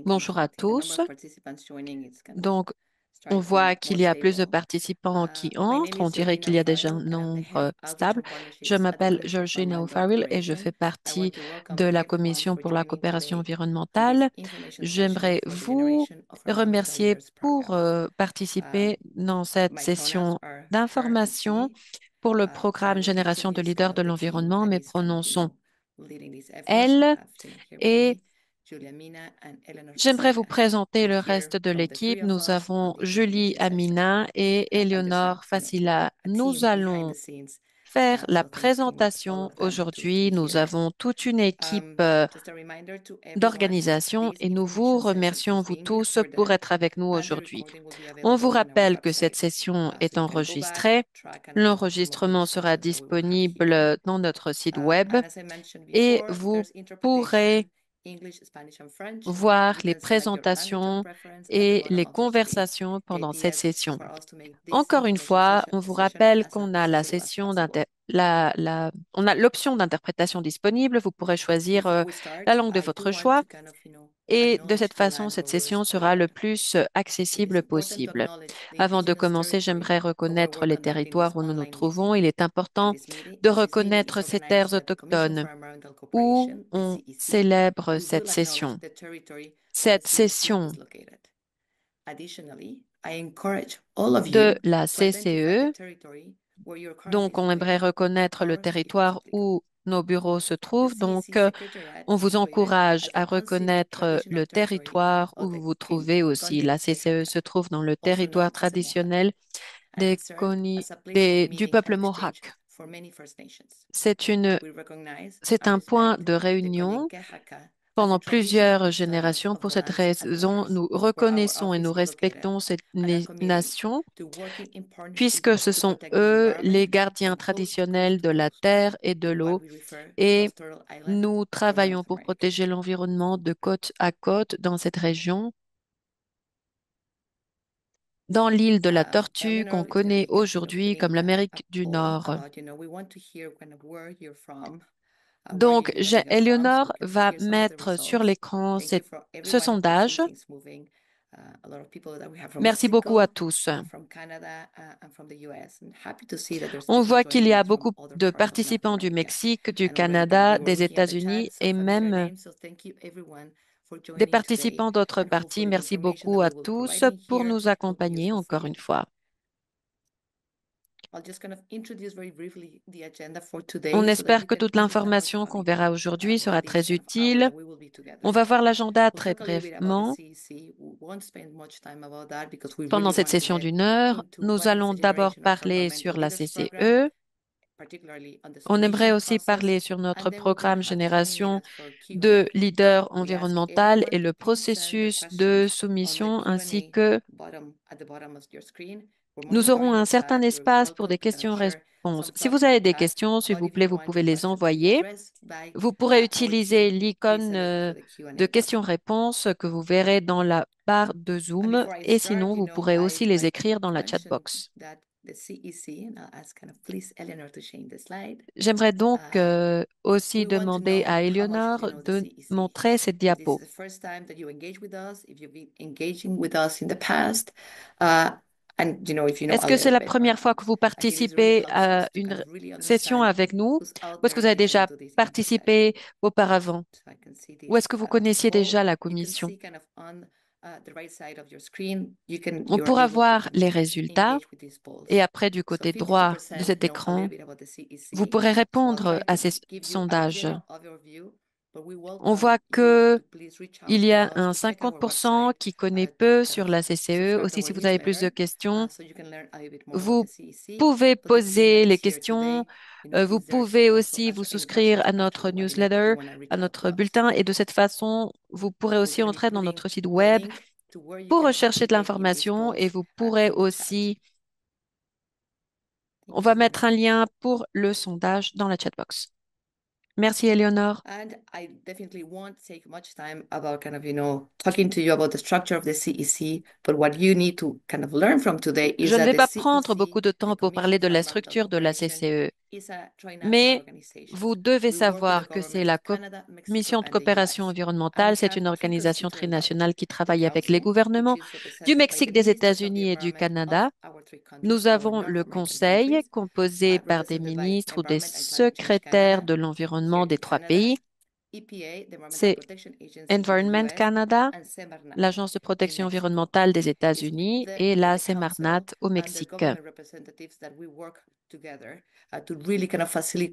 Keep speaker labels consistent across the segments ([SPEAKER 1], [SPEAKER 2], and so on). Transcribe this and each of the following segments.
[SPEAKER 1] Bonjour à tous. Donc, on voit qu'il y a plus de participants qui entrent. On dirait qu'il y a déjà un nombre stable. Je m'appelle Georgina O'Farrell et je fais partie de la Commission pour la coopération environnementale. J'aimerais vous remercier pour participer dans cette session d'information pour le programme Génération de leaders de l'environnement. Mes pronoms sont elle et j'aimerais vous présenter le reste de l'équipe. Nous avons Julie Amina et Eleonore Facila. Nous allons faire la présentation aujourd'hui. Nous avons toute une équipe d'organisation et nous vous remercions, vous tous, pour être avec nous aujourd'hui. On vous rappelle que cette session est enregistrée. L'enregistrement sera disponible dans notre site web et vous pourrez voir les présentations et les conversations pendant cette session. Encore une fois, on vous rappelle qu'on a la session on a l'option d'interprétation disponible. Vous pourrez choisir la langue de votre choix et de cette façon, cette session sera le plus accessible possible. Avant de commencer, j'aimerais reconnaître les territoires où nous nous trouvons. Il est important de reconnaître ces terres autochtones où on célèbre cette session. Cette session de la CCE, donc on aimerait reconnaître le territoire où nos bureaux se trouvent. Donc, on vous encourage à reconnaître le territoire où vous vous trouvez aussi. La CCE se trouve dans le territoire traditionnel du peuple Mohawk. C'est c'est un point de réunion pendant plusieurs générations. Pour cette raison, nous reconnaissons et nous respectons cette nation puisque ce sont eux les gardiens traditionnels de la terre et de l'eau et nous travaillons pour protéger l'environnement de côte à côte dans cette région. Dans l'île de la Tortue qu'on connaît aujourd'hui comme l'Amérique du Nord. Donc, Eleonore va mettre sur l'écran ce sondage. Merci beaucoup à tous. On voit qu'il y a beaucoup de participants du Mexique, du Canada, des États-Unis et même des participants d'autres parties. Merci beaucoup à tous pour nous accompagner encore une fois. On espère que toute l'information qu'on verra aujourd'hui sera très utile. On va voir l'agenda très brièvement. Pendant cette session d'une heure, nous allons d'abord parler sur la CCE. On aimerait aussi parler sur notre programme Génération de leaders environnemental et le processus de soumission ainsi que nous aurons un certain espace pour des questions-réponses. Si vous avez des questions, s'il vous plaît, vous pouvez les envoyer. Vous pourrez utiliser l'icône de questions-réponses que vous verrez dans la barre de Zoom et sinon, vous pourrez aussi les écrire dans la chat box. J'aimerais donc aussi demander à Eleonore de montrer cette diapo. Est-ce que c'est la première fois que vous participez à une session avec nous ou est-ce que vous avez déjà participé auparavant ou est-ce que vous connaissiez déjà la commission? On pourra voir les résultats et après, du côté droit de cet écran, vous pourrez répondre à ces sondages. On voit que il y a un 50% qui connaît peu sur la CCE. Aussi, si vous avez plus de questions, vous pouvez poser les questions. Vous pouvez aussi vous souscrire à notre newsletter, à notre bulletin, et de cette façon, vous pourrez aussi entrer dans notre site web pour rechercher de l'information et vous pourrez aussi, on va mettre un lien pour le sondage dans la chat box. Merci, Eleonore. Je ne vais pas prendre beaucoup de temps pour parler de la structure de la CCE. Mais vous devez savoir que c'est la Commission de coopération environnementale. C'est une organisation trinationale qui travaille avec les gouvernements du Mexique, des États-Unis et du Canada. Nous avons le Conseil, composé par des ministres ou des secrétaires de l'environnement des trois pays. C'est Environment Canada, l'Agence de protection environnementale des États-Unis et la Semarnat au Mexique.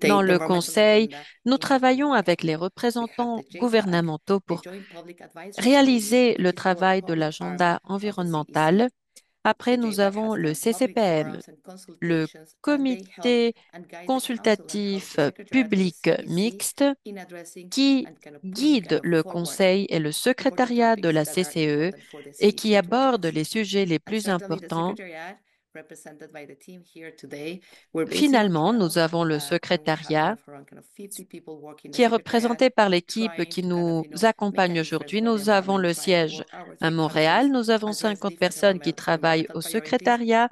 [SPEAKER 1] Dans le Conseil, nous travaillons avec les représentants gouvernementaux pour réaliser le travail de l'agenda environnemental. Après, nous avons le CCPM, le Comité consultatif public mixte, qui guide le Conseil et le secrétariat de la CCE et qui aborde les sujets les plus importants. Finalement, nous avons le secrétariat qui est représenté par l'équipe qui nous accompagne aujourd'hui. Nous avons le siège à Montréal. Nous avons 50 personnes qui travaillent au secrétariat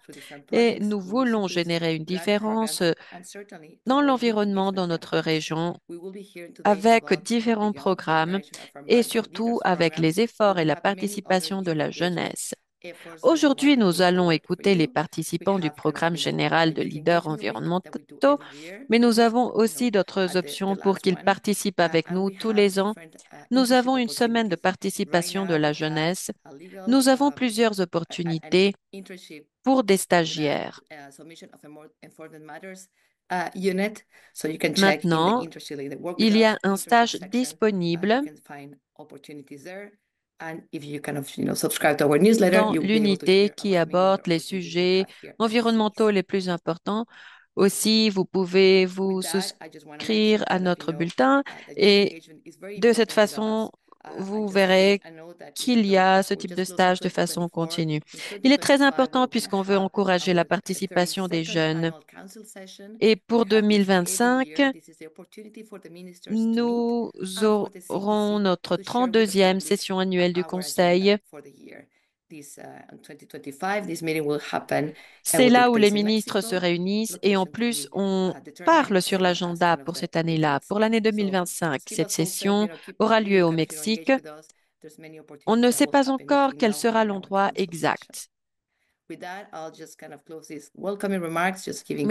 [SPEAKER 1] et nous voulons générer une différence dans l'environnement dans notre région avec différents programmes et surtout avec les efforts et la participation de la jeunesse. Aujourd'hui, nous allons écouter les participants du programme général de leaders environnementaux, mais nous avons aussi d'autres options pour qu'ils participent avec nous tous les ans. Nous avons une semaine de participation de la jeunesse. Nous avons plusieurs opportunités pour des stagiaires. Maintenant, il y a un stage disponible dans l'unité qui aborde les sujets environnementaux les plus importants. Aussi, vous pouvez vous souscrire à notre bulletin et de cette façon, vous verrez qu'il y a ce type de stage de façon continue. Il est très important puisqu'on veut encourager la participation des jeunes. Et pour 2025, nous aurons notre 32e session annuelle du Conseil. C'est là où les ministres se réunissent et en plus, on parle sur l'agenda pour cette année-là, pour l'année 2025. Cette session aura lieu au Mexique. On ne sait pas encore quel sera l'endroit exact. Mais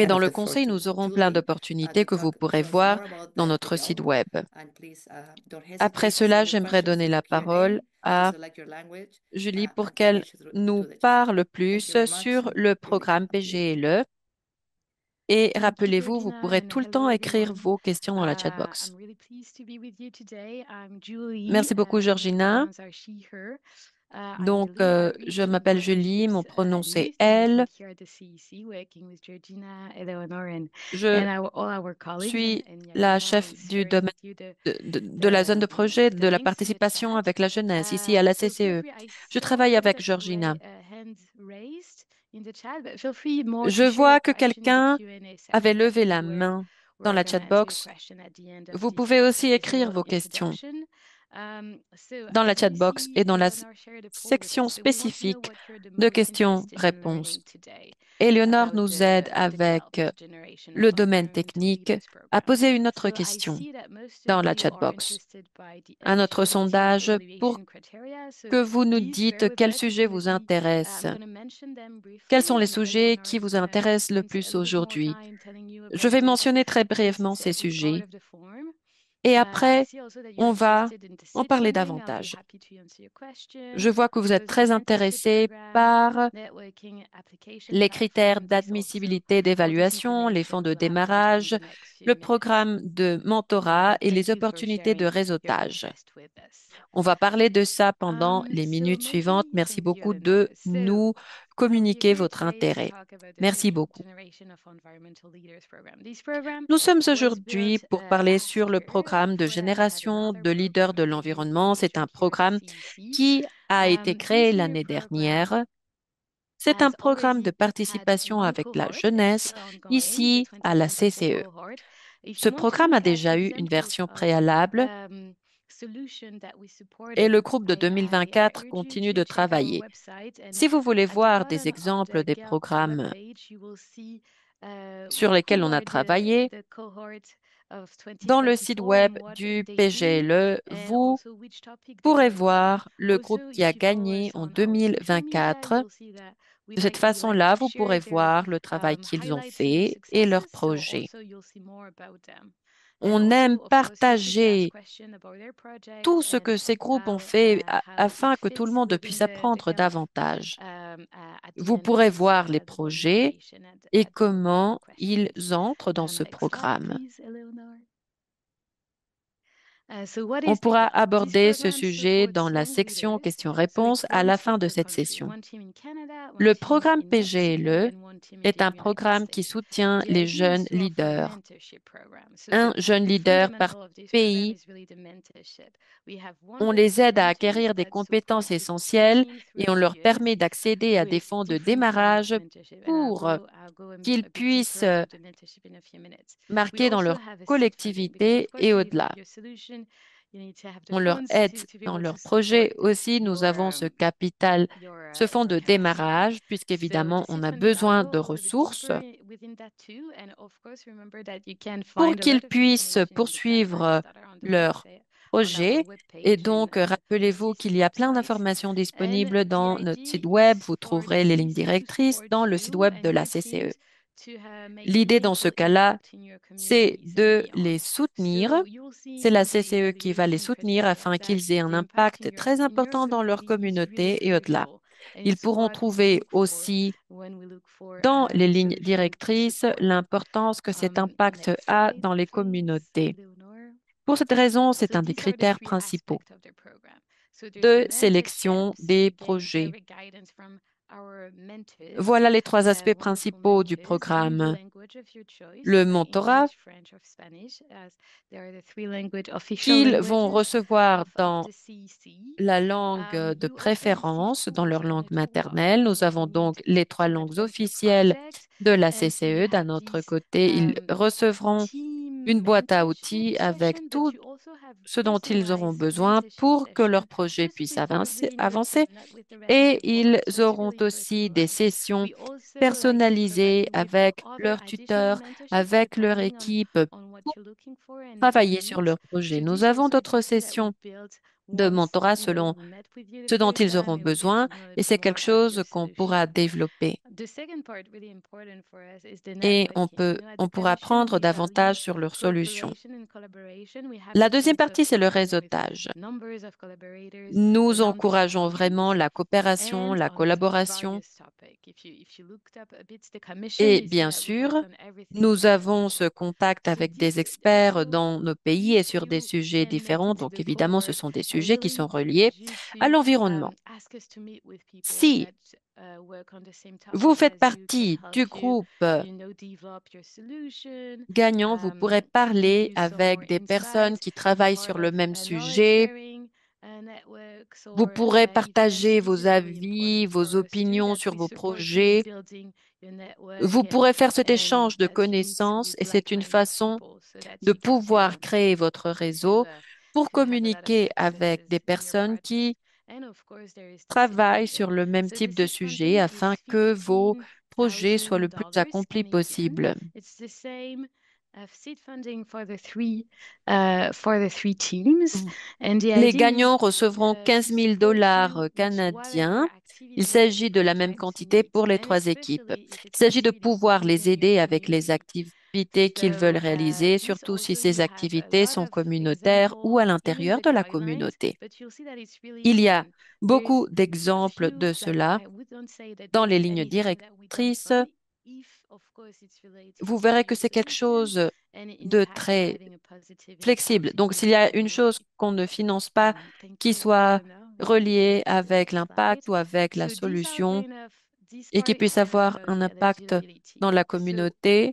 [SPEAKER 1] dans le conseil, nous aurons plein d'opportunités que vous pourrez voir dans notre site web. Après cela, j'aimerais donner la parole à Julie pour qu'elle nous parle plus sur le programme PGLE. Et rappelez-vous, vous pourrez tout le temps écrire vos questions dans la chat box. Merci beaucoup, Georgina. Donc, je m'appelle Julie, mon pronom c'est elle. Je suis la chef du domaine de la zone de projet de la participation avec la jeunesse ici à la CCE. Je travaille avec Georgina. Je vois que quelqu'un avait levé la main dans la chat box. Vous pouvez aussi écrire vos questions dans la chat box et dans la section spécifique de questions-réponses. Éléonore nous aide avec le domaine technique à poser une autre question dans la chat box. Un autre sondage pour que vous nous dites quel sujet vous intéresse. Quels sont les sujets qui vous intéressent le plus aujourd'hui? Je vais mentionner très brièvement ces sujets et après, on va en parler davantage. Je vois que vous êtes très intéressé par les critères d'admissibilité d'évaluation, les fonds de démarrage, le programme de mentorat et les opportunités de réseautage. On va parler de ça pendant les minutes suivantes. Merci beaucoup de nous communiquer votre intérêt. Merci beaucoup. Nous sommes aujourd'hui pour parler sur le programme de génération de leaders de l'environnement. C'est un programme qui a été créé l'année dernière. C'est un programme de participation avec la jeunesse ici à la CCE. Ce programme a déjà eu une version préalable et le groupe de 2024 continue de travailler. Si vous voulez voir des exemples des programmes sur lesquels on a travaillé dans le site web du PGLE. Vous pourrez voir le groupe qui a gagné en 2024. De cette façon-là, vous pourrez voir le travail qu'ils ont fait et leurs projets. On aime partager tout ce que ces groupes ont fait afin que tout le monde puisse apprendre davantage. Vous pourrez voir les projets et comment ils entrent dans ce programme. On pourra aborder ce sujet dans la section questions-réponses à la fin de cette session. Le programme PGLE est un programme qui soutient les jeunes leaders. Un jeune leader par pays. On les aide à acquérir des compétences essentielles et on leur permet d'accéder à des fonds de démarrage pour qu'ils puissent marquer dans leur collectivité et au-delà. On leur aide dans leur projet aussi. Nous avons ce capital, ce fonds de démarrage, puisqu'évidemment, on a besoin de ressources pour qu'ils puissent poursuivre leur projet. Et donc, rappelez-vous qu'il y a plein d'informations disponibles dans notre site web. Vous trouverez les lignes directrices dans le site web de la CCE. L'idée dans ce cas-là, c'est de les soutenir. C'est la CCE qui va les soutenir afin qu'ils aient un impact très important dans leur communauté et au-delà. Ils pourront trouver aussi dans les lignes directrices l'importance que cet impact a dans les communautés. Pour cette raison, c'est un des critères principaux de sélection des projets. Voilà les trois aspects principaux du programme. Le mentorat qu'ils vont recevoir dans la langue de préférence, dans leur langue maternelle. Nous avons donc les trois langues officielles de la CCE. D'un autre côté, ils recevront une boîte à outils avec tout ce dont ils auront besoin pour que leur projet puisse avancer. Et ils auront aussi des sessions personnalisées avec leur tuteur, avec leur équipe pour travailler sur leur projet. Nous avons d'autres sessions de mentorat selon ce dont ils auront besoin et c'est quelque chose qu'on pourra développer. Et on pourra apprendre davantage sur leurs solutions. La deuxième partie, c'est le réseautage. Nous encourageons vraiment la coopération, la collaboration. Et bien sûr, nous avons ce contact avec des experts dans nos pays et sur des sujets différents. Donc, évidemment, ce sont des sujets qui sont reliés à l'environnement. Si vous faites partie du groupe gagnant, vous pourrez parler avec des personnes qui travaillent sur le même sujet. Vous pourrez partager vos avis, vos opinions sur vos projets. Vous pourrez faire cet échange de connaissances et c'est une façon de pouvoir créer votre réseau pour communiquer avec des personnes qui travaillent sur le même type de sujet afin que vos projets soient le plus accomplis possible. Les gagnants recevront 15 000 dollars canadiens. Il s'agit de la même quantité pour les trois équipes. Il s'agit de pouvoir les aider avec les activités qu'ils veulent réaliser, surtout si ces activités sont communautaires ou à l'intérieur de la communauté. Il y a beaucoup d'exemples de cela dans les lignes directrices. Vous verrez que c'est quelque chose de très flexible. Donc, s'il y a une chose qu'on ne finance pas qui soit reliée avec l'impact ou avec la solution et qui puisse avoir un impact dans la communauté,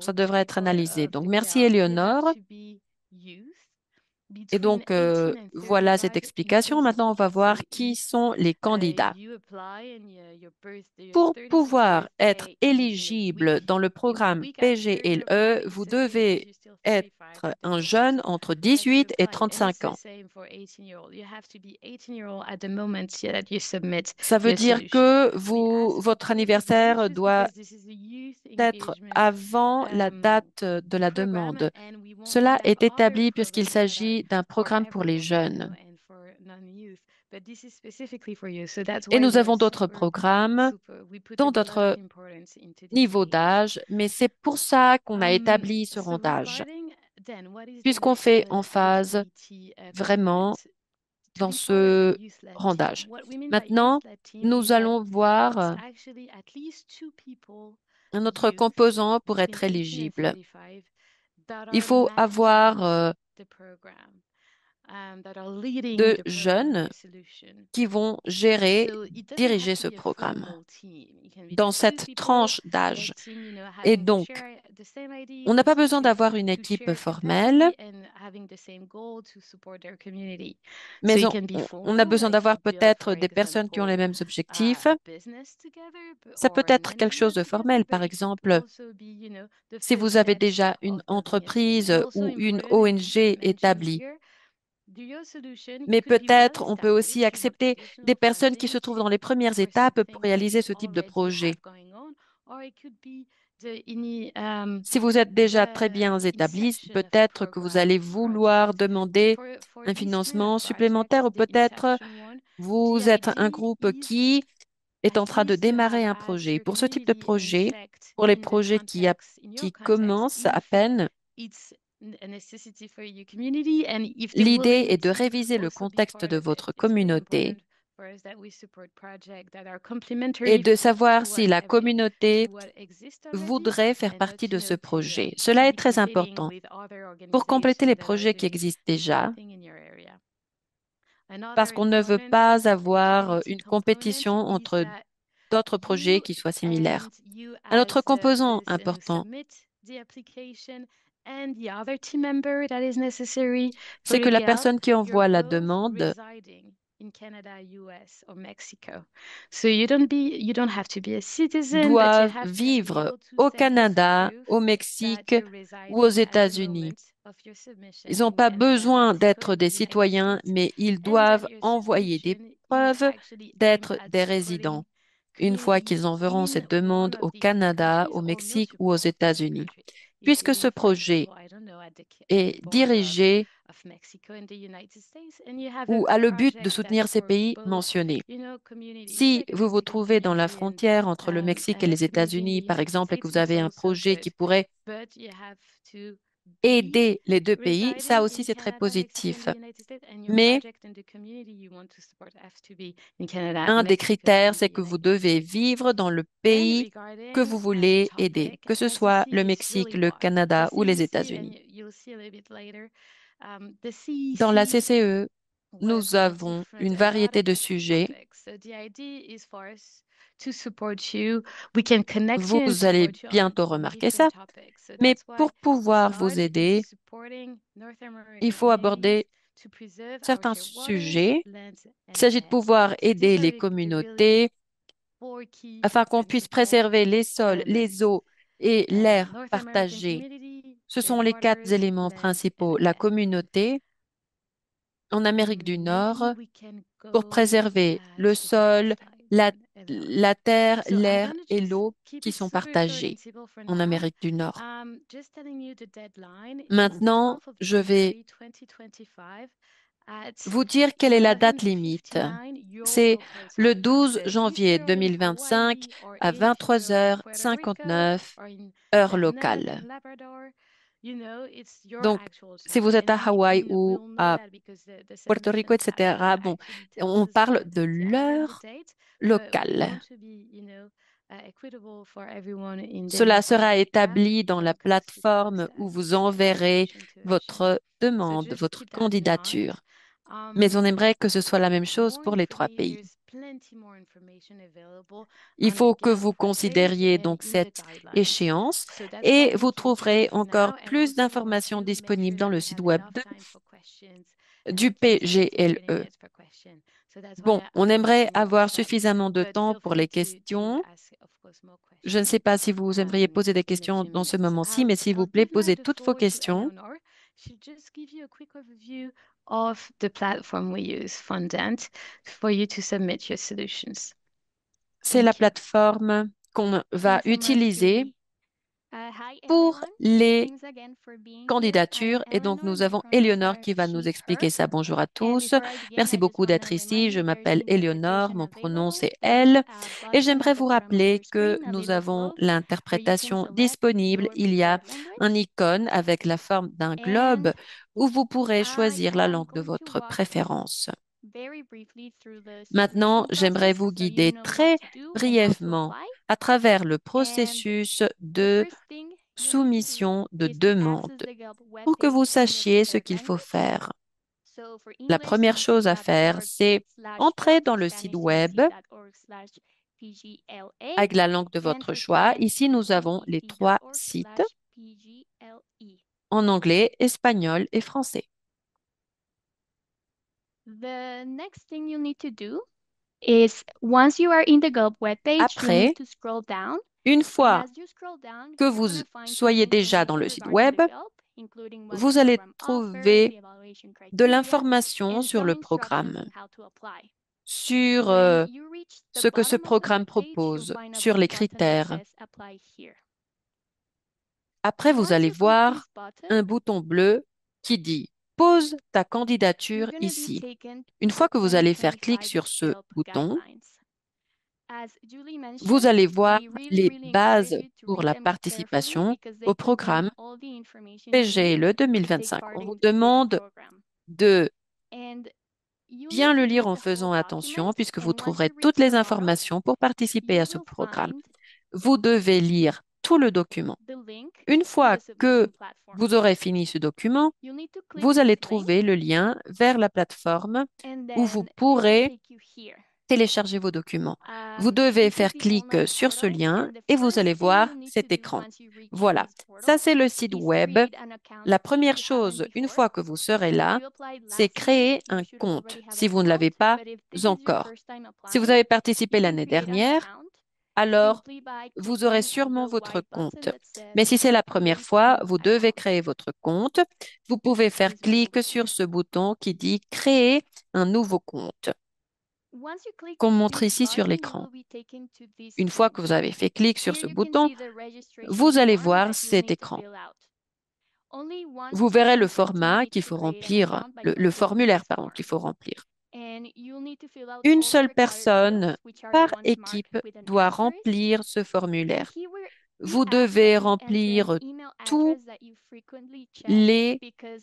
[SPEAKER 1] ça devrait être analysé. Donc, merci, Éléonore. Et donc, voilà cette explication. Maintenant, on va voir qui sont les candidats. Pour pouvoir être éligible dans le programme PGLE, vous devez être un jeune entre 18 et 35 ans. Ça veut dire que votre anniversaire doit être avant la date de la demande. Cela est établi puisqu'il s'agit d'un programme pour les jeunes. Et nous avons d'autres programmes dans d'autres niveaux d'âge, mais c'est pour ça qu'on a établi ce rang d'âge, puisqu'on fait en phase vraiment dans ce rang d'âge. Maintenant, nous allons voir un autre composant pour être éligible. Il faut avoir de jeunes qui vont gérer, diriger ce programme dans cette tranche d'âge. Et donc, on n'a pas besoin d'avoir une équipe formelle, mais on a besoin d'avoir peut-être des personnes qui ont les mêmes objectifs. Ça peut être quelque chose de formel, par exemple, si vous avez déjà une entreprise ou une ONG établie. Mais peut-être on peut aussi accepter des personnes qui se trouvent dans les premières étapes pour réaliser ce type de projet. Si vous êtes déjà très bien établi, peut-être que vous allez vouloir demander un financement supplémentaire ou peut-être vous êtes un groupe qui est en train de démarrer un projet. Pour ce type de projet, pour les projets qui commencent à peine, l'idée est de réviser le contexte de votre communauté et de savoir si la communauté voudrait faire partie de ce projet. Cela est très important pour compléter les projets qui existent déjà, parce qu'on ne veut pas avoir une compétition entre d'autres projets qui soient similaires. Un autre composant important, c'est que la personne qui envoie la demande doit vivre au Canada, au Mexique ou aux États-Unis. Ils n'ont pas besoin d'être des citoyens, mais ils doivent envoyer des preuves d'être des résidents une fois qu'ils enverront cette demande au Canada, au Mexique ou aux États-Unis. Puisque ce projet est dirigé ou a le but de soutenir ces pays mentionnés. Si vous vous trouvez dans la frontière entre le Mexique et les États-Unis, par exemple, et que vous avez un projet qui pourrait aider les deux pays, ça aussi c'est très positif. Mais un des critères, c'est que vous devez vivre dans le pays que vous voulez aider, que ce soit le Mexique, le Canada ou les États-Unis. Dans la CCE, nous avons une variété de sujets. Vous allez bientôt remarquer ça. Mais pour pouvoir vous aider, il faut aborder certains sujets. Il s'agit de pouvoir aider les communautés afin qu'on puisse préserver les sols, les eaux et l'air partagé. Ce sont les quatre éléments principaux. La communauté en Amérique du Nord pour préserver le sol, la, la terre, l'air et l'eau qui sont partagés en Amérique du Nord. Maintenant, je vais vous dire quelle est la date limite. C'est le 12 janvier 2025 à 23h59, heure locale. Donc, si vous êtes à Hawaï ou à Puerto Rico, etc., bon, on parle de l'heure locale. Cela sera établi dans la plateforme où vous enverrez votre demande, votre candidature. Mais on aimerait que ce soit la même chose pour les trois pays. Il faut que vous considériez donc cette échéance et vous trouverez encore plus d'informations disponibles dans le site web de du PGLE. Bon, on aimerait avoir suffisamment de temps pour les questions. Je ne sais pas si vous aimeriez poser des questions dans ce moment-ci, mais s'il vous plaît, posez toutes vos questions.
[SPEAKER 2] She'll just give you a quick overview of the platform we use, Fondant, for you to submit your solutions.
[SPEAKER 1] C'est la
[SPEAKER 2] Thank you.
[SPEAKER 1] plateforme qu'on va
[SPEAKER 2] Thanks so much,
[SPEAKER 1] utiliser
[SPEAKER 2] Julie. Hi,
[SPEAKER 1] pour
[SPEAKER 2] everyone.
[SPEAKER 1] les
[SPEAKER 2] Thanks again for being here. I'm
[SPEAKER 1] candidatures. Et donc,
[SPEAKER 2] Eleanor.
[SPEAKER 1] nous
[SPEAKER 2] My
[SPEAKER 1] avons
[SPEAKER 2] pronouns
[SPEAKER 1] Éléonore
[SPEAKER 2] are
[SPEAKER 1] qui va nous
[SPEAKER 2] she, her.
[SPEAKER 1] expliquer ça. Bonjour à
[SPEAKER 2] And
[SPEAKER 1] tous.
[SPEAKER 2] before I begin,
[SPEAKER 1] Merci
[SPEAKER 2] I just
[SPEAKER 1] beaucoup
[SPEAKER 2] want to
[SPEAKER 1] d'être
[SPEAKER 2] remind
[SPEAKER 1] ici. Je
[SPEAKER 2] you there's
[SPEAKER 1] m'appelle Éléonore.
[SPEAKER 2] interpretation
[SPEAKER 1] Mon pronom,
[SPEAKER 2] available.
[SPEAKER 1] c'est
[SPEAKER 2] There's
[SPEAKER 1] elle.
[SPEAKER 2] a
[SPEAKER 1] Et
[SPEAKER 2] button at
[SPEAKER 1] j'aimerais
[SPEAKER 2] the
[SPEAKER 1] vous
[SPEAKER 2] bottom of
[SPEAKER 1] rappeler
[SPEAKER 2] your
[SPEAKER 1] que
[SPEAKER 2] screen, a
[SPEAKER 1] nous
[SPEAKER 2] little
[SPEAKER 1] avons
[SPEAKER 2] globe, where you can
[SPEAKER 1] l'interprétation
[SPEAKER 2] select
[SPEAKER 1] disponible.
[SPEAKER 2] your
[SPEAKER 1] Il y a
[SPEAKER 2] preferred
[SPEAKER 1] un
[SPEAKER 2] language.
[SPEAKER 1] icône avec la forme d'un globe
[SPEAKER 2] And
[SPEAKER 1] où vous pourrez
[SPEAKER 2] I
[SPEAKER 1] choisir la
[SPEAKER 2] am
[SPEAKER 1] langue de
[SPEAKER 2] going to
[SPEAKER 1] votre
[SPEAKER 2] walk
[SPEAKER 1] préférence.
[SPEAKER 2] very briefly through the
[SPEAKER 1] Maintenant,
[SPEAKER 2] submission
[SPEAKER 1] j'aimerais
[SPEAKER 2] process
[SPEAKER 1] vous
[SPEAKER 2] so you
[SPEAKER 1] guider
[SPEAKER 2] know what
[SPEAKER 1] très
[SPEAKER 2] to do and how to
[SPEAKER 1] brièvement
[SPEAKER 2] apply.
[SPEAKER 1] à travers le
[SPEAKER 2] And
[SPEAKER 1] processus
[SPEAKER 2] the
[SPEAKER 1] de
[SPEAKER 2] first thing you'll need to do
[SPEAKER 1] soumission de
[SPEAKER 2] is to
[SPEAKER 1] demande
[SPEAKER 2] access the Gulp
[SPEAKER 1] pour que vous
[SPEAKER 2] webpage in your
[SPEAKER 1] sachiez ce
[SPEAKER 2] preferred
[SPEAKER 1] qu'il faut
[SPEAKER 2] language.
[SPEAKER 1] faire.
[SPEAKER 2] So for
[SPEAKER 1] La
[SPEAKER 2] English,
[SPEAKER 1] première
[SPEAKER 2] simply
[SPEAKER 1] chose à
[SPEAKER 2] tap
[SPEAKER 1] faire, c'est entrer dans le site web
[SPEAKER 2] org/pgla
[SPEAKER 1] avec la langue de
[SPEAKER 2] and
[SPEAKER 1] votre
[SPEAKER 2] to
[SPEAKER 1] choix.
[SPEAKER 2] select
[SPEAKER 1] Ici, nous avons les trois sites
[SPEAKER 2] cbt.org/pgle.
[SPEAKER 1] en anglais, espagnol et français.
[SPEAKER 2] The next thing you need to do is once you are in the Gulp webpage, you'll need
[SPEAKER 1] Après,
[SPEAKER 2] to scroll down.
[SPEAKER 1] une
[SPEAKER 2] And
[SPEAKER 1] fois
[SPEAKER 2] as you scroll down,
[SPEAKER 1] que
[SPEAKER 2] you're
[SPEAKER 1] vous
[SPEAKER 2] going to find some
[SPEAKER 1] soyez déjà dans
[SPEAKER 2] information
[SPEAKER 1] le site
[SPEAKER 2] regarding
[SPEAKER 1] web,
[SPEAKER 2] the Gulp, including what the
[SPEAKER 1] vous allez
[SPEAKER 2] program offers, the
[SPEAKER 1] trouver
[SPEAKER 2] evaluation
[SPEAKER 1] de
[SPEAKER 2] criteria,
[SPEAKER 1] l'information
[SPEAKER 2] and
[SPEAKER 1] sur
[SPEAKER 2] some
[SPEAKER 1] le
[SPEAKER 2] instructions
[SPEAKER 1] programme,
[SPEAKER 2] on how to apply.
[SPEAKER 1] sur
[SPEAKER 2] When you reach the
[SPEAKER 1] ce que ce
[SPEAKER 2] bottom of the
[SPEAKER 1] programme
[SPEAKER 2] webpage, you'll
[SPEAKER 1] propose,
[SPEAKER 2] find a
[SPEAKER 1] sur les
[SPEAKER 2] button that
[SPEAKER 1] critères.
[SPEAKER 2] says Apply here.
[SPEAKER 1] Après, vous
[SPEAKER 2] Once
[SPEAKER 1] allez
[SPEAKER 2] you click this
[SPEAKER 1] voir
[SPEAKER 2] button,
[SPEAKER 1] un bouton bleu qui dit Pose ta
[SPEAKER 2] you're
[SPEAKER 1] candidature
[SPEAKER 2] going to be
[SPEAKER 1] ici.
[SPEAKER 2] taken
[SPEAKER 1] Une
[SPEAKER 2] to the
[SPEAKER 1] fois que vous allez faire clic
[SPEAKER 2] 2025
[SPEAKER 1] sur ce
[SPEAKER 2] Gulp
[SPEAKER 1] bouton,
[SPEAKER 2] guidelines. As Julie
[SPEAKER 1] vous
[SPEAKER 2] mentioned,
[SPEAKER 1] allez voir
[SPEAKER 2] we really,
[SPEAKER 1] les
[SPEAKER 2] really encourage
[SPEAKER 1] bases
[SPEAKER 2] you to
[SPEAKER 1] pour
[SPEAKER 2] read
[SPEAKER 1] la
[SPEAKER 2] them carefully
[SPEAKER 1] participation
[SPEAKER 2] because they
[SPEAKER 1] au
[SPEAKER 2] contain
[SPEAKER 1] programme
[SPEAKER 2] all the information you need
[SPEAKER 1] PGLE
[SPEAKER 2] to take
[SPEAKER 1] 2025.
[SPEAKER 2] part
[SPEAKER 1] On vous
[SPEAKER 2] in this
[SPEAKER 1] demande
[SPEAKER 2] program.
[SPEAKER 1] de
[SPEAKER 2] And you'll need
[SPEAKER 1] bien
[SPEAKER 2] to
[SPEAKER 1] le lire
[SPEAKER 2] read
[SPEAKER 1] en
[SPEAKER 2] the whole
[SPEAKER 1] faisant attention
[SPEAKER 2] document.
[SPEAKER 1] puisque vous
[SPEAKER 2] And once
[SPEAKER 1] trouverez
[SPEAKER 2] you reach
[SPEAKER 1] toutes
[SPEAKER 2] the
[SPEAKER 1] les
[SPEAKER 2] bottom,
[SPEAKER 1] informations pour participer
[SPEAKER 2] you
[SPEAKER 1] à ce
[SPEAKER 2] will
[SPEAKER 1] programme.
[SPEAKER 2] find
[SPEAKER 1] Vous devez lire tout le document.
[SPEAKER 2] the link
[SPEAKER 1] Une
[SPEAKER 2] to
[SPEAKER 1] fois
[SPEAKER 2] the
[SPEAKER 1] que
[SPEAKER 2] submission platform.
[SPEAKER 1] vous aurez fini ce document,
[SPEAKER 2] You'll need to click
[SPEAKER 1] vous allez
[SPEAKER 2] this link,
[SPEAKER 1] trouver le lien vers la plateforme
[SPEAKER 2] and
[SPEAKER 1] où vous
[SPEAKER 2] then this will
[SPEAKER 1] pourrez
[SPEAKER 2] take you here.
[SPEAKER 1] télécharger vos documents. Vous devez
[SPEAKER 2] This is
[SPEAKER 1] faire
[SPEAKER 2] the
[SPEAKER 1] clic
[SPEAKER 2] online
[SPEAKER 1] sur ce
[SPEAKER 2] portal,
[SPEAKER 1] lien
[SPEAKER 2] and the
[SPEAKER 1] et vous
[SPEAKER 2] first
[SPEAKER 1] allez
[SPEAKER 2] thing
[SPEAKER 1] voir
[SPEAKER 2] you'll need to
[SPEAKER 1] cet
[SPEAKER 2] do
[SPEAKER 1] écran.
[SPEAKER 2] once you reach
[SPEAKER 1] Voilà,
[SPEAKER 2] this portal
[SPEAKER 1] ça c'est le site
[SPEAKER 2] is
[SPEAKER 1] web.
[SPEAKER 2] create an account
[SPEAKER 1] La
[SPEAKER 2] if
[SPEAKER 1] première
[SPEAKER 2] you haven't
[SPEAKER 1] chose, une
[SPEAKER 2] before.
[SPEAKER 1] fois que vous serez
[SPEAKER 2] So if
[SPEAKER 1] là,
[SPEAKER 2] you applied
[SPEAKER 1] c'est
[SPEAKER 2] last year,
[SPEAKER 1] créer
[SPEAKER 2] you
[SPEAKER 1] un
[SPEAKER 2] should
[SPEAKER 1] compte
[SPEAKER 2] already have
[SPEAKER 1] si
[SPEAKER 2] an
[SPEAKER 1] vous ne l'avez
[SPEAKER 2] account,
[SPEAKER 1] pas
[SPEAKER 2] but if this is your
[SPEAKER 1] encore.
[SPEAKER 2] first time
[SPEAKER 1] Si vous
[SPEAKER 2] applying,
[SPEAKER 1] avez participé
[SPEAKER 2] you can
[SPEAKER 1] l'année
[SPEAKER 2] create an
[SPEAKER 1] dernière,
[SPEAKER 2] account
[SPEAKER 1] alors
[SPEAKER 2] simply by
[SPEAKER 1] vous aurez
[SPEAKER 2] clicking
[SPEAKER 1] sûrement
[SPEAKER 2] the
[SPEAKER 1] votre
[SPEAKER 2] white button
[SPEAKER 1] compte.
[SPEAKER 2] that says
[SPEAKER 1] Mais si c'est la première
[SPEAKER 2] Create
[SPEAKER 1] fois,
[SPEAKER 2] New
[SPEAKER 1] vous devez
[SPEAKER 2] Account.
[SPEAKER 1] créer votre compte. Vous pouvez faire
[SPEAKER 2] This button
[SPEAKER 1] clic sur ce bouton qui dit Créer un nouveau compte,
[SPEAKER 2] Once you click
[SPEAKER 1] qu'on montre
[SPEAKER 2] this
[SPEAKER 1] ici sur
[SPEAKER 2] button, you
[SPEAKER 1] l'écran.
[SPEAKER 2] will be taken to this
[SPEAKER 1] Une fois
[SPEAKER 2] screen.
[SPEAKER 1] que vous avez fait clic sur
[SPEAKER 2] Here
[SPEAKER 1] ce
[SPEAKER 2] you can
[SPEAKER 1] bouton,
[SPEAKER 2] see the registration
[SPEAKER 1] vous allez
[SPEAKER 2] form
[SPEAKER 1] voir
[SPEAKER 2] that you'll
[SPEAKER 1] cet
[SPEAKER 2] need to
[SPEAKER 1] écran.
[SPEAKER 2] fill out. Only one
[SPEAKER 1] Vous verrez le
[SPEAKER 2] person can
[SPEAKER 1] format
[SPEAKER 2] click
[SPEAKER 1] qu'il
[SPEAKER 2] to
[SPEAKER 1] faut
[SPEAKER 2] create an
[SPEAKER 1] remplir,
[SPEAKER 2] account by
[SPEAKER 1] le
[SPEAKER 2] completing
[SPEAKER 1] formulaire,
[SPEAKER 2] this
[SPEAKER 1] pardon,
[SPEAKER 2] form.
[SPEAKER 1] qu'il faut remplir.
[SPEAKER 2] And you'll need to fill out
[SPEAKER 1] Une
[SPEAKER 2] all the
[SPEAKER 1] seule
[SPEAKER 2] required fields,
[SPEAKER 1] personne
[SPEAKER 2] which are the
[SPEAKER 1] par
[SPEAKER 2] ones marked
[SPEAKER 1] équipe
[SPEAKER 2] with an
[SPEAKER 1] doit
[SPEAKER 2] asterisk.
[SPEAKER 1] remplir ce
[SPEAKER 2] And
[SPEAKER 1] formulaire.
[SPEAKER 2] here we
[SPEAKER 1] Vous
[SPEAKER 2] ask that
[SPEAKER 1] devez
[SPEAKER 2] you enter an
[SPEAKER 1] remplir
[SPEAKER 2] email
[SPEAKER 1] tous
[SPEAKER 2] address that you frequently check
[SPEAKER 1] les
[SPEAKER 2] because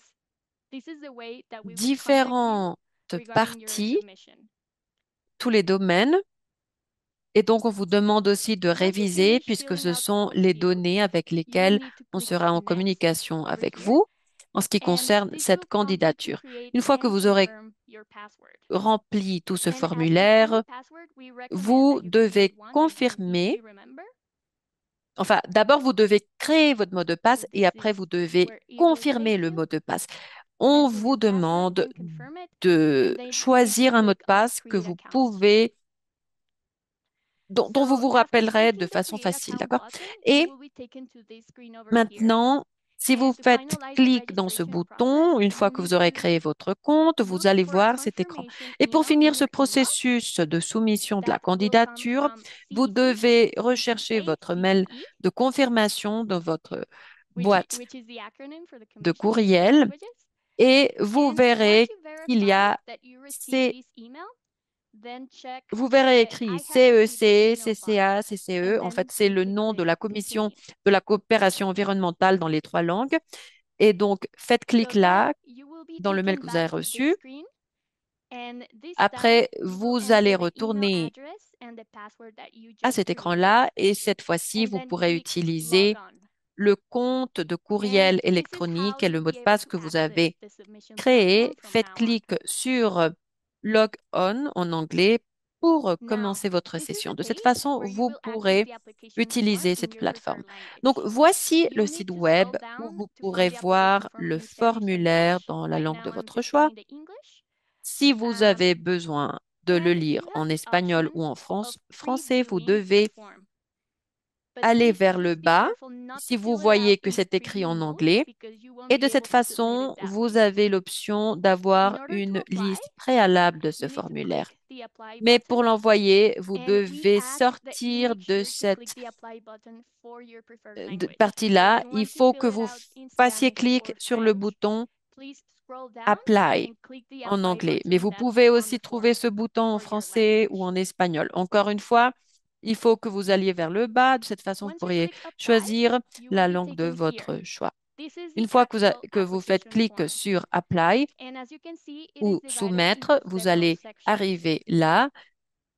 [SPEAKER 2] this is the way that we will contact you
[SPEAKER 1] différentes
[SPEAKER 2] regarding your
[SPEAKER 1] parties,
[SPEAKER 2] submission.
[SPEAKER 1] tous les domaines. Et donc, on vous demande aussi de
[SPEAKER 2] Once you
[SPEAKER 1] réviser
[SPEAKER 2] finish
[SPEAKER 1] puisque
[SPEAKER 2] filling
[SPEAKER 1] ce
[SPEAKER 2] out all
[SPEAKER 1] sont
[SPEAKER 2] the
[SPEAKER 1] les
[SPEAKER 2] fields,
[SPEAKER 1] données avec
[SPEAKER 2] you will
[SPEAKER 1] lesquelles
[SPEAKER 2] need to
[SPEAKER 1] on
[SPEAKER 2] click
[SPEAKER 1] sera en
[SPEAKER 2] Next
[SPEAKER 1] communication
[SPEAKER 2] over
[SPEAKER 1] avec
[SPEAKER 2] here.
[SPEAKER 1] vous en ce qui
[SPEAKER 2] And
[SPEAKER 1] concerne
[SPEAKER 2] this will
[SPEAKER 1] cette
[SPEAKER 2] prompt you to
[SPEAKER 1] candidature.
[SPEAKER 2] create
[SPEAKER 1] Une fois que
[SPEAKER 2] and
[SPEAKER 1] vous aurez
[SPEAKER 2] confirm your password.
[SPEAKER 1] rempli tout ce
[SPEAKER 2] And as with any
[SPEAKER 1] formulaire,
[SPEAKER 2] password, we recommend
[SPEAKER 1] vous
[SPEAKER 2] that you create
[SPEAKER 1] devez
[SPEAKER 2] one that you can
[SPEAKER 1] confirmer.
[SPEAKER 2] easily remember.
[SPEAKER 1] Enfin, d'abord, vous devez créer votre mot de passe
[SPEAKER 2] So
[SPEAKER 1] et
[SPEAKER 2] this
[SPEAKER 1] après,
[SPEAKER 2] is
[SPEAKER 1] vous devez
[SPEAKER 2] where it will
[SPEAKER 1] confirmer
[SPEAKER 2] take
[SPEAKER 1] le
[SPEAKER 2] you.
[SPEAKER 1] mot de passe. On
[SPEAKER 2] Enter
[SPEAKER 1] vous
[SPEAKER 2] your password
[SPEAKER 1] demande
[SPEAKER 2] and confirm it. And
[SPEAKER 1] de
[SPEAKER 2] then you need to
[SPEAKER 1] choisir un mot
[SPEAKER 2] click
[SPEAKER 1] de
[SPEAKER 2] on
[SPEAKER 1] passe que
[SPEAKER 2] Create
[SPEAKER 1] vous
[SPEAKER 2] Account.
[SPEAKER 1] pouvez, dont vous
[SPEAKER 2] So
[SPEAKER 1] vous
[SPEAKER 2] after
[SPEAKER 1] rappellerez
[SPEAKER 2] clicking
[SPEAKER 1] de
[SPEAKER 2] the
[SPEAKER 1] façon
[SPEAKER 2] Create
[SPEAKER 1] facile,
[SPEAKER 2] Account
[SPEAKER 1] d'accord?
[SPEAKER 2] button, you
[SPEAKER 1] Et
[SPEAKER 2] will be taken to this screen over here.
[SPEAKER 1] maintenant, si vous
[SPEAKER 2] And to
[SPEAKER 1] faites
[SPEAKER 2] finalize the
[SPEAKER 1] clic dans ce
[SPEAKER 2] registration process,
[SPEAKER 1] bouton, une fois
[SPEAKER 2] you'll
[SPEAKER 1] que
[SPEAKER 2] need
[SPEAKER 1] vous aurez
[SPEAKER 2] to
[SPEAKER 1] créé votre compte, vous
[SPEAKER 2] look
[SPEAKER 1] allez
[SPEAKER 2] for a
[SPEAKER 1] voir cet écran.
[SPEAKER 2] confirmation
[SPEAKER 1] Et pour
[SPEAKER 2] email
[SPEAKER 1] finir
[SPEAKER 2] in
[SPEAKER 1] ce
[SPEAKER 2] your inbox
[SPEAKER 1] processus de soumission de la
[SPEAKER 2] that will come
[SPEAKER 1] candidature,
[SPEAKER 2] from
[SPEAKER 1] vous devez rechercher
[SPEAKER 2] CBCTA,
[SPEAKER 1] votre mail
[SPEAKER 2] CBE,
[SPEAKER 1] de confirmation dans votre boîte
[SPEAKER 2] which is the acronym for the
[SPEAKER 1] de
[SPEAKER 2] Commission on Foreign
[SPEAKER 1] courriel
[SPEAKER 2] Languages.
[SPEAKER 1] et vous
[SPEAKER 2] And once
[SPEAKER 1] verrez
[SPEAKER 2] you
[SPEAKER 1] qu'il y
[SPEAKER 2] verify
[SPEAKER 1] a
[SPEAKER 2] that you received
[SPEAKER 1] ces
[SPEAKER 2] this email, then check
[SPEAKER 1] vous verrez
[SPEAKER 2] the
[SPEAKER 1] écrit
[SPEAKER 2] I have received this
[SPEAKER 1] CEC,
[SPEAKER 2] email button.
[SPEAKER 1] CCA,
[SPEAKER 2] And
[SPEAKER 1] CCE. En
[SPEAKER 2] then
[SPEAKER 1] fait, c'est le
[SPEAKER 2] simply
[SPEAKER 1] nom de
[SPEAKER 2] click
[SPEAKER 1] la Commission
[SPEAKER 2] Continue.
[SPEAKER 1] de la coopération environnementale dans les trois langues. Et donc, faites clic
[SPEAKER 2] So then
[SPEAKER 1] là
[SPEAKER 2] you will be
[SPEAKER 1] dans le mail
[SPEAKER 2] taken
[SPEAKER 1] que vous avez
[SPEAKER 2] back to this
[SPEAKER 1] reçu.
[SPEAKER 2] screen. And this time
[SPEAKER 1] Après,
[SPEAKER 2] you will
[SPEAKER 1] vous allez
[SPEAKER 2] enter the email
[SPEAKER 1] retourner
[SPEAKER 2] address and the password that you
[SPEAKER 1] à
[SPEAKER 2] just
[SPEAKER 1] cet
[SPEAKER 2] created.
[SPEAKER 1] écran-là et cette fois-ci,
[SPEAKER 2] And
[SPEAKER 1] vous
[SPEAKER 2] then
[SPEAKER 1] pourrez
[SPEAKER 2] click Log
[SPEAKER 1] utiliser
[SPEAKER 2] On.
[SPEAKER 1] le compte de
[SPEAKER 2] And
[SPEAKER 1] courriel
[SPEAKER 2] this is how
[SPEAKER 1] électronique et le
[SPEAKER 2] you'll
[SPEAKER 1] mot de
[SPEAKER 2] be able
[SPEAKER 1] passe
[SPEAKER 2] to
[SPEAKER 1] que vous
[SPEAKER 2] access
[SPEAKER 1] avez
[SPEAKER 2] the submission
[SPEAKER 1] créé.
[SPEAKER 2] platform from
[SPEAKER 1] Faites
[SPEAKER 2] now on.
[SPEAKER 1] clic sur Log On en anglais pour
[SPEAKER 2] Now,
[SPEAKER 1] commencer votre
[SPEAKER 2] this is
[SPEAKER 1] session.
[SPEAKER 2] a
[SPEAKER 1] De cette
[SPEAKER 2] page
[SPEAKER 1] façon,
[SPEAKER 2] where you
[SPEAKER 1] vous
[SPEAKER 2] will access
[SPEAKER 1] pourrez
[SPEAKER 2] the application form
[SPEAKER 1] utiliser
[SPEAKER 2] in
[SPEAKER 1] cette
[SPEAKER 2] your preferred
[SPEAKER 1] plateforme. Donc,
[SPEAKER 2] language.
[SPEAKER 1] voici
[SPEAKER 2] You
[SPEAKER 1] le
[SPEAKER 2] will need
[SPEAKER 1] site
[SPEAKER 2] to scroll
[SPEAKER 1] web où
[SPEAKER 2] down
[SPEAKER 1] vous
[SPEAKER 2] to
[SPEAKER 1] pourrez
[SPEAKER 2] find the application
[SPEAKER 1] voir
[SPEAKER 2] form
[SPEAKER 1] le
[SPEAKER 2] in Spanish or
[SPEAKER 1] formulaire
[SPEAKER 2] English.
[SPEAKER 1] dans la
[SPEAKER 2] Right
[SPEAKER 1] langue
[SPEAKER 2] now,
[SPEAKER 1] de
[SPEAKER 2] I'm
[SPEAKER 1] votre
[SPEAKER 2] just
[SPEAKER 1] choix.
[SPEAKER 2] showing the English.
[SPEAKER 1] Si vous
[SPEAKER 2] Um,
[SPEAKER 1] avez besoin de le
[SPEAKER 2] then
[SPEAKER 1] lire
[SPEAKER 2] you have
[SPEAKER 1] en
[SPEAKER 2] the
[SPEAKER 1] espagnol ou
[SPEAKER 2] option
[SPEAKER 1] en
[SPEAKER 2] of
[SPEAKER 1] français, vous
[SPEAKER 2] previewing the
[SPEAKER 1] devez
[SPEAKER 2] form. But
[SPEAKER 1] aller
[SPEAKER 2] please
[SPEAKER 1] vers le
[SPEAKER 2] just be
[SPEAKER 1] bas
[SPEAKER 2] careful not to
[SPEAKER 1] si vous
[SPEAKER 2] fill it out
[SPEAKER 1] voyez que
[SPEAKER 2] in
[SPEAKER 1] c'est écrit
[SPEAKER 2] preview
[SPEAKER 1] en
[SPEAKER 2] mode
[SPEAKER 1] anglais.
[SPEAKER 2] because you won't
[SPEAKER 1] Et
[SPEAKER 2] be
[SPEAKER 1] de cette
[SPEAKER 2] able to submit it
[SPEAKER 1] façon,
[SPEAKER 2] that
[SPEAKER 1] vous
[SPEAKER 2] way.
[SPEAKER 1] avez l'option
[SPEAKER 2] In
[SPEAKER 1] d'avoir
[SPEAKER 2] order to
[SPEAKER 1] une
[SPEAKER 2] apply,
[SPEAKER 1] liste préalable de ce
[SPEAKER 2] you need to
[SPEAKER 1] formulaire.
[SPEAKER 2] click the apply
[SPEAKER 1] Mais
[SPEAKER 2] button,
[SPEAKER 1] pour l'envoyer, vous
[SPEAKER 2] and we
[SPEAKER 1] devez
[SPEAKER 2] ask that you
[SPEAKER 1] sortir
[SPEAKER 2] make
[SPEAKER 1] de
[SPEAKER 2] sure to click
[SPEAKER 1] cette
[SPEAKER 2] the apply button for your preferred language. So if
[SPEAKER 1] partie-là.
[SPEAKER 2] you
[SPEAKER 1] Il
[SPEAKER 2] want to
[SPEAKER 1] faut
[SPEAKER 2] fill
[SPEAKER 1] que
[SPEAKER 2] it
[SPEAKER 1] vous
[SPEAKER 2] out in
[SPEAKER 1] fassiez
[SPEAKER 2] Spanish
[SPEAKER 1] clic
[SPEAKER 2] or
[SPEAKER 1] sur le
[SPEAKER 2] French,
[SPEAKER 1] bouton
[SPEAKER 2] please scroll down
[SPEAKER 1] Apply
[SPEAKER 2] and click the
[SPEAKER 1] en
[SPEAKER 2] apply
[SPEAKER 1] anglais. Mais
[SPEAKER 2] button
[SPEAKER 1] vous
[SPEAKER 2] that's
[SPEAKER 1] pouvez
[SPEAKER 2] on the
[SPEAKER 1] aussi trouver
[SPEAKER 2] form
[SPEAKER 1] ce bouton en
[SPEAKER 2] for your
[SPEAKER 1] français ou
[SPEAKER 2] language.
[SPEAKER 1] en espagnol. Encore une fois, il faut que vous alliez vers le bas. De cette façon, vous
[SPEAKER 2] Once you
[SPEAKER 1] pourriez
[SPEAKER 2] click apply,
[SPEAKER 1] choisir
[SPEAKER 2] you will
[SPEAKER 1] la
[SPEAKER 2] be
[SPEAKER 1] langue de
[SPEAKER 2] taken here.
[SPEAKER 1] votre choix.
[SPEAKER 2] This is
[SPEAKER 1] Une
[SPEAKER 2] the
[SPEAKER 1] fois que
[SPEAKER 2] actual
[SPEAKER 1] que vous faites
[SPEAKER 2] application
[SPEAKER 1] clic
[SPEAKER 2] form.
[SPEAKER 1] sur Apply
[SPEAKER 2] And as you can see, it is
[SPEAKER 1] ou
[SPEAKER 2] divided
[SPEAKER 1] Soumettre,
[SPEAKER 2] into
[SPEAKER 1] vous
[SPEAKER 2] several
[SPEAKER 1] allez
[SPEAKER 2] sections.
[SPEAKER 1] arriver là.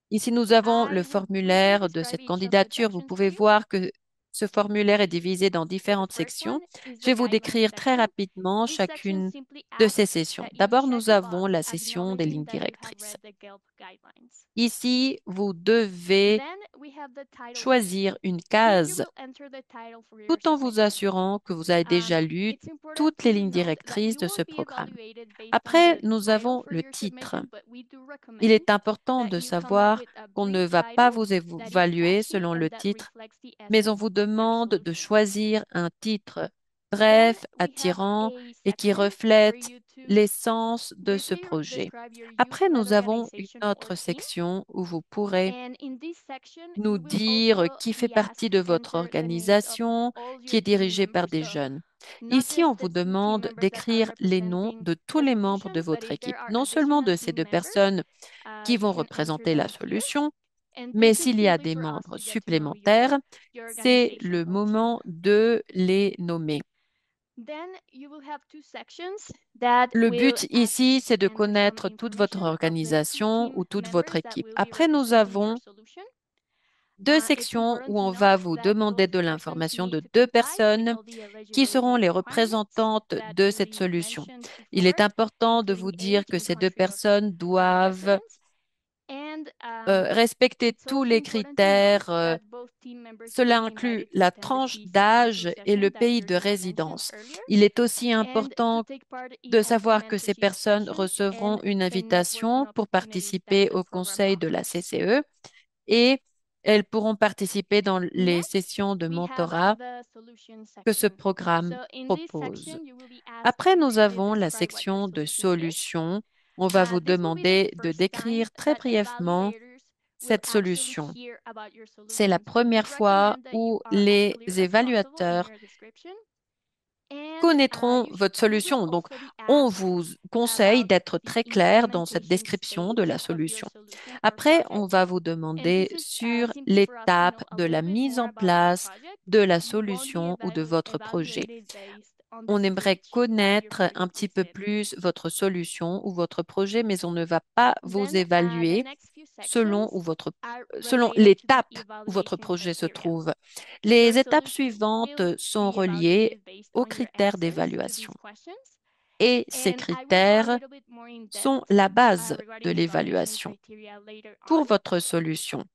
[SPEAKER 1] Ici, nous avons le
[SPEAKER 2] I will briefly
[SPEAKER 1] formulaire de
[SPEAKER 2] describe
[SPEAKER 1] cette
[SPEAKER 2] each of the
[SPEAKER 1] candidature. Vous
[SPEAKER 2] sections for
[SPEAKER 1] pouvez
[SPEAKER 2] you.
[SPEAKER 1] voir que ce formulaire est divisé dans
[SPEAKER 2] The
[SPEAKER 1] différentes
[SPEAKER 2] first
[SPEAKER 1] sections.
[SPEAKER 2] one is
[SPEAKER 1] Je
[SPEAKER 2] the
[SPEAKER 1] vais vous
[SPEAKER 2] guidelines
[SPEAKER 1] décrire très
[SPEAKER 2] section.
[SPEAKER 1] rapidement
[SPEAKER 2] This section
[SPEAKER 1] chacune
[SPEAKER 2] simply
[SPEAKER 1] de ces
[SPEAKER 2] asks
[SPEAKER 1] sessions.
[SPEAKER 2] that you
[SPEAKER 1] D'abord,
[SPEAKER 2] check
[SPEAKER 1] nous
[SPEAKER 2] a
[SPEAKER 1] avons
[SPEAKER 2] box
[SPEAKER 1] la session des
[SPEAKER 2] acknowledging
[SPEAKER 1] lignes
[SPEAKER 2] that you have
[SPEAKER 1] directrices.
[SPEAKER 2] read the GELP guidelines.
[SPEAKER 1] Ici, vous devez
[SPEAKER 2] Then we have the title section.
[SPEAKER 1] choisir une
[SPEAKER 2] Here you
[SPEAKER 1] case
[SPEAKER 2] will enter the title for your
[SPEAKER 1] tout en vous
[SPEAKER 2] submission.
[SPEAKER 1] assurant que vous avez déjà lu
[SPEAKER 2] It's important
[SPEAKER 1] toutes les
[SPEAKER 2] to
[SPEAKER 1] lignes
[SPEAKER 2] note that
[SPEAKER 1] directrices
[SPEAKER 2] you
[SPEAKER 1] de ce
[SPEAKER 2] won't be
[SPEAKER 1] programme.
[SPEAKER 2] evaluated based on
[SPEAKER 1] Après,
[SPEAKER 2] the
[SPEAKER 1] nous
[SPEAKER 2] title
[SPEAKER 1] avons
[SPEAKER 2] for
[SPEAKER 1] le
[SPEAKER 2] your
[SPEAKER 1] titre.
[SPEAKER 2] submission, but we do
[SPEAKER 1] Il
[SPEAKER 2] recommend
[SPEAKER 1] est important
[SPEAKER 2] that
[SPEAKER 1] de
[SPEAKER 2] you come up
[SPEAKER 1] savoir
[SPEAKER 2] with a
[SPEAKER 1] qu'on ne
[SPEAKER 2] brief
[SPEAKER 1] va pas
[SPEAKER 2] title
[SPEAKER 1] vous
[SPEAKER 2] that is
[SPEAKER 1] évaluer
[SPEAKER 2] catchy
[SPEAKER 1] selon
[SPEAKER 2] and
[SPEAKER 1] le
[SPEAKER 2] that
[SPEAKER 1] titre,
[SPEAKER 2] reflects the
[SPEAKER 1] mais on
[SPEAKER 2] essence
[SPEAKER 1] vous
[SPEAKER 2] of your
[SPEAKER 1] demande de
[SPEAKER 2] solution.
[SPEAKER 1] choisir un titre
[SPEAKER 2] Then
[SPEAKER 1] bref,
[SPEAKER 2] we have
[SPEAKER 1] attirant
[SPEAKER 2] a
[SPEAKER 1] et qui
[SPEAKER 2] section for
[SPEAKER 1] reflète
[SPEAKER 2] you to
[SPEAKER 1] l'essence de ce
[SPEAKER 2] briefly
[SPEAKER 1] projet.
[SPEAKER 2] describe your
[SPEAKER 1] Après,
[SPEAKER 2] use-led
[SPEAKER 1] nous avons une
[SPEAKER 2] organization or
[SPEAKER 1] autre
[SPEAKER 2] team.
[SPEAKER 1] section où vous pourrez
[SPEAKER 2] And in this section,
[SPEAKER 1] nous
[SPEAKER 2] you will
[SPEAKER 1] dire
[SPEAKER 2] also
[SPEAKER 1] qui fait
[SPEAKER 2] be
[SPEAKER 1] partie
[SPEAKER 2] asked
[SPEAKER 1] de
[SPEAKER 2] to
[SPEAKER 1] votre
[SPEAKER 2] enter the names of
[SPEAKER 1] organisation,
[SPEAKER 2] all
[SPEAKER 1] qui
[SPEAKER 2] your
[SPEAKER 1] est
[SPEAKER 2] team
[SPEAKER 1] dirigée par
[SPEAKER 2] members.
[SPEAKER 1] des
[SPEAKER 2] So
[SPEAKER 1] jeunes.
[SPEAKER 2] not
[SPEAKER 1] Ici,
[SPEAKER 2] just
[SPEAKER 1] on
[SPEAKER 2] the
[SPEAKER 1] vous
[SPEAKER 2] two team
[SPEAKER 1] demande
[SPEAKER 2] members that are
[SPEAKER 1] d'écrire les noms
[SPEAKER 2] representing
[SPEAKER 1] de tous
[SPEAKER 2] the
[SPEAKER 1] les membres
[SPEAKER 2] solution,
[SPEAKER 1] de
[SPEAKER 2] but
[SPEAKER 1] votre
[SPEAKER 2] if
[SPEAKER 1] équipe,
[SPEAKER 2] there are
[SPEAKER 1] non seulement
[SPEAKER 2] additional
[SPEAKER 1] de ces
[SPEAKER 2] team
[SPEAKER 1] deux
[SPEAKER 2] members,
[SPEAKER 1] personnes qui
[SPEAKER 2] you
[SPEAKER 1] vont
[SPEAKER 2] can enter
[SPEAKER 1] représenter la
[SPEAKER 2] them here.
[SPEAKER 1] solution,
[SPEAKER 2] And
[SPEAKER 1] mais
[SPEAKER 2] this is
[SPEAKER 1] s'il y a
[SPEAKER 2] simply
[SPEAKER 1] des
[SPEAKER 2] for us
[SPEAKER 1] membres
[SPEAKER 2] to get to know your
[SPEAKER 1] supplémentaires, c'est
[SPEAKER 2] organization
[SPEAKER 1] le
[SPEAKER 2] or team.
[SPEAKER 1] moment de les nommer.
[SPEAKER 2] Then you will have two sections that
[SPEAKER 1] Le
[SPEAKER 2] will
[SPEAKER 1] but
[SPEAKER 2] ask you
[SPEAKER 1] ici,
[SPEAKER 2] to
[SPEAKER 1] c'est de
[SPEAKER 2] enter some
[SPEAKER 1] connaître toute votre
[SPEAKER 2] information of the two
[SPEAKER 1] organisation
[SPEAKER 2] team
[SPEAKER 1] ou toute votre
[SPEAKER 2] members that
[SPEAKER 1] équipe.
[SPEAKER 2] will be
[SPEAKER 1] Après, nous
[SPEAKER 2] representing your
[SPEAKER 1] avons
[SPEAKER 2] solution.
[SPEAKER 1] deux
[SPEAKER 2] It's
[SPEAKER 1] sections
[SPEAKER 2] important
[SPEAKER 1] où
[SPEAKER 2] to
[SPEAKER 1] on
[SPEAKER 2] note
[SPEAKER 1] va vous
[SPEAKER 2] that
[SPEAKER 1] demander
[SPEAKER 2] both
[SPEAKER 1] de
[SPEAKER 2] sections
[SPEAKER 1] l'information
[SPEAKER 2] need
[SPEAKER 1] de
[SPEAKER 2] to
[SPEAKER 1] deux
[SPEAKER 2] comply with
[SPEAKER 1] personnes
[SPEAKER 2] all the
[SPEAKER 1] qui seront
[SPEAKER 2] eligibility
[SPEAKER 1] les
[SPEAKER 2] requirements
[SPEAKER 1] représentantes
[SPEAKER 2] that
[SPEAKER 1] de cette
[SPEAKER 2] we
[SPEAKER 1] solution.
[SPEAKER 2] mentioned
[SPEAKER 1] Il
[SPEAKER 2] before,
[SPEAKER 1] est important de vous
[SPEAKER 2] including
[SPEAKER 1] dire
[SPEAKER 2] age
[SPEAKER 1] que
[SPEAKER 2] and
[SPEAKER 1] ces deux
[SPEAKER 2] country of
[SPEAKER 1] personnes doivent
[SPEAKER 2] residence. And
[SPEAKER 1] respecter
[SPEAKER 2] it's
[SPEAKER 1] tous
[SPEAKER 2] also
[SPEAKER 1] les
[SPEAKER 2] important to note
[SPEAKER 1] critères.
[SPEAKER 2] that both team members will
[SPEAKER 1] Cela
[SPEAKER 2] be
[SPEAKER 1] inclut
[SPEAKER 2] invited to
[SPEAKER 1] la
[SPEAKER 2] attend the
[SPEAKER 1] tranche
[SPEAKER 2] TC102
[SPEAKER 1] d'âge et
[SPEAKER 2] session
[SPEAKER 1] le
[SPEAKER 2] that
[SPEAKER 1] pays de
[SPEAKER 2] Georgina mentioned
[SPEAKER 1] résidence.
[SPEAKER 2] earlier.
[SPEAKER 1] Il est aussi
[SPEAKER 2] And to
[SPEAKER 1] important
[SPEAKER 2] take part
[SPEAKER 1] de
[SPEAKER 2] in all the
[SPEAKER 1] savoir que ces
[SPEAKER 2] mentorship
[SPEAKER 1] personnes
[SPEAKER 2] sessions
[SPEAKER 1] recevront
[SPEAKER 2] and
[SPEAKER 1] une
[SPEAKER 2] the networking
[SPEAKER 1] invitation pour
[SPEAKER 2] opportunities that
[SPEAKER 1] participer
[SPEAKER 2] the
[SPEAKER 1] au
[SPEAKER 2] program
[SPEAKER 1] conseil de la
[SPEAKER 2] offers.
[SPEAKER 1] CCE et elles pourront participer dans les
[SPEAKER 2] Next,
[SPEAKER 1] sessions de
[SPEAKER 2] we have
[SPEAKER 1] mentorat
[SPEAKER 2] the solution
[SPEAKER 1] que ce
[SPEAKER 2] section.
[SPEAKER 1] programme
[SPEAKER 2] So in this
[SPEAKER 1] propose.
[SPEAKER 2] section, you will be asked
[SPEAKER 1] Après,
[SPEAKER 2] to
[SPEAKER 1] nous
[SPEAKER 2] briefly
[SPEAKER 1] avons la
[SPEAKER 2] describe what your
[SPEAKER 1] section de
[SPEAKER 2] solution is.
[SPEAKER 1] solutions. On va vous
[SPEAKER 2] This will be the
[SPEAKER 1] demander de
[SPEAKER 2] first time
[SPEAKER 1] décrire très
[SPEAKER 2] that
[SPEAKER 1] brièvement
[SPEAKER 2] evaluators will
[SPEAKER 1] cette
[SPEAKER 2] actually
[SPEAKER 1] solution.
[SPEAKER 2] hear about your
[SPEAKER 1] C'est la
[SPEAKER 2] solution. So we
[SPEAKER 1] première fois
[SPEAKER 2] recommend that you
[SPEAKER 1] où
[SPEAKER 2] are as
[SPEAKER 1] les
[SPEAKER 2] clear as possible in
[SPEAKER 1] évaluateurs
[SPEAKER 2] your description. And
[SPEAKER 1] connaîtront votre
[SPEAKER 2] you will
[SPEAKER 1] solution. Donc,
[SPEAKER 2] also be
[SPEAKER 1] on
[SPEAKER 2] asked
[SPEAKER 1] vous conseille
[SPEAKER 2] about
[SPEAKER 1] d'être
[SPEAKER 2] the
[SPEAKER 1] très clair dans cette
[SPEAKER 2] implementation
[SPEAKER 1] description de la
[SPEAKER 2] stage of your
[SPEAKER 1] solution.
[SPEAKER 2] solution or
[SPEAKER 1] Après, on
[SPEAKER 2] project.
[SPEAKER 1] va vous
[SPEAKER 2] And
[SPEAKER 1] demander
[SPEAKER 2] this is
[SPEAKER 1] sur
[SPEAKER 2] simply for us to
[SPEAKER 1] l'étape
[SPEAKER 2] know a
[SPEAKER 1] de la
[SPEAKER 2] little bit
[SPEAKER 1] mise
[SPEAKER 2] more
[SPEAKER 1] en
[SPEAKER 2] about your
[SPEAKER 1] place
[SPEAKER 2] project.
[SPEAKER 1] de la
[SPEAKER 2] You won't be
[SPEAKER 1] solution ou de votre projet.
[SPEAKER 2] evaluated based on the
[SPEAKER 1] On aimerait
[SPEAKER 2] stage that your
[SPEAKER 1] connaître un
[SPEAKER 2] project
[SPEAKER 1] petit
[SPEAKER 2] is
[SPEAKER 1] peu
[SPEAKER 2] in.
[SPEAKER 1] plus votre solution ou votre projet, mais on ne va pas vous
[SPEAKER 2] Then the
[SPEAKER 1] évaluer
[SPEAKER 2] next few
[SPEAKER 1] selon
[SPEAKER 2] sections
[SPEAKER 1] où votre
[SPEAKER 2] are
[SPEAKER 1] selon
[SPEAKER 2] related to the
[SPEAKER 1] l'étape où votre
[SPEAKER 2] evaluation
[SPEAKER 1] projet se
[SPEAKER 2] criteria.
[SPEAKER 1] trouve.
[SPEAKER 2] Your
[SPEAKER 1] Les étapes
[SPEAKER 2] solution
[SPEAKER 1] suivantes
[SPEAKER 2] will
[SPEAKER 1] sont
[SPEAKER 2] be
[SPEAKER 1] reliées
[SPEAKER 2] evaluated based
[SPEAKER 1] aux
[SPEAKER 2] on your
[SPEAKER 1] critères
[SPEAKER 2] answers to
[SPEAKER 1] d'évaluation.
[SPEAKER 2] these questions.
[SPEAKER 1] Et ces
[SPEAKER 2] And I will go a
[SPEAKER 1] critères
[SPEAKER 2] little bit more in
[SPEAKER 1] sont
[SPEAKER 2] depth
[SPEAKER 1] la base de
[SPEAKER 2] regarding the evaluation
[SPEAKER 1] l'évaluation
[SPEAKER 2] criteria later on.
[SPEAKER 1] pour votre solution.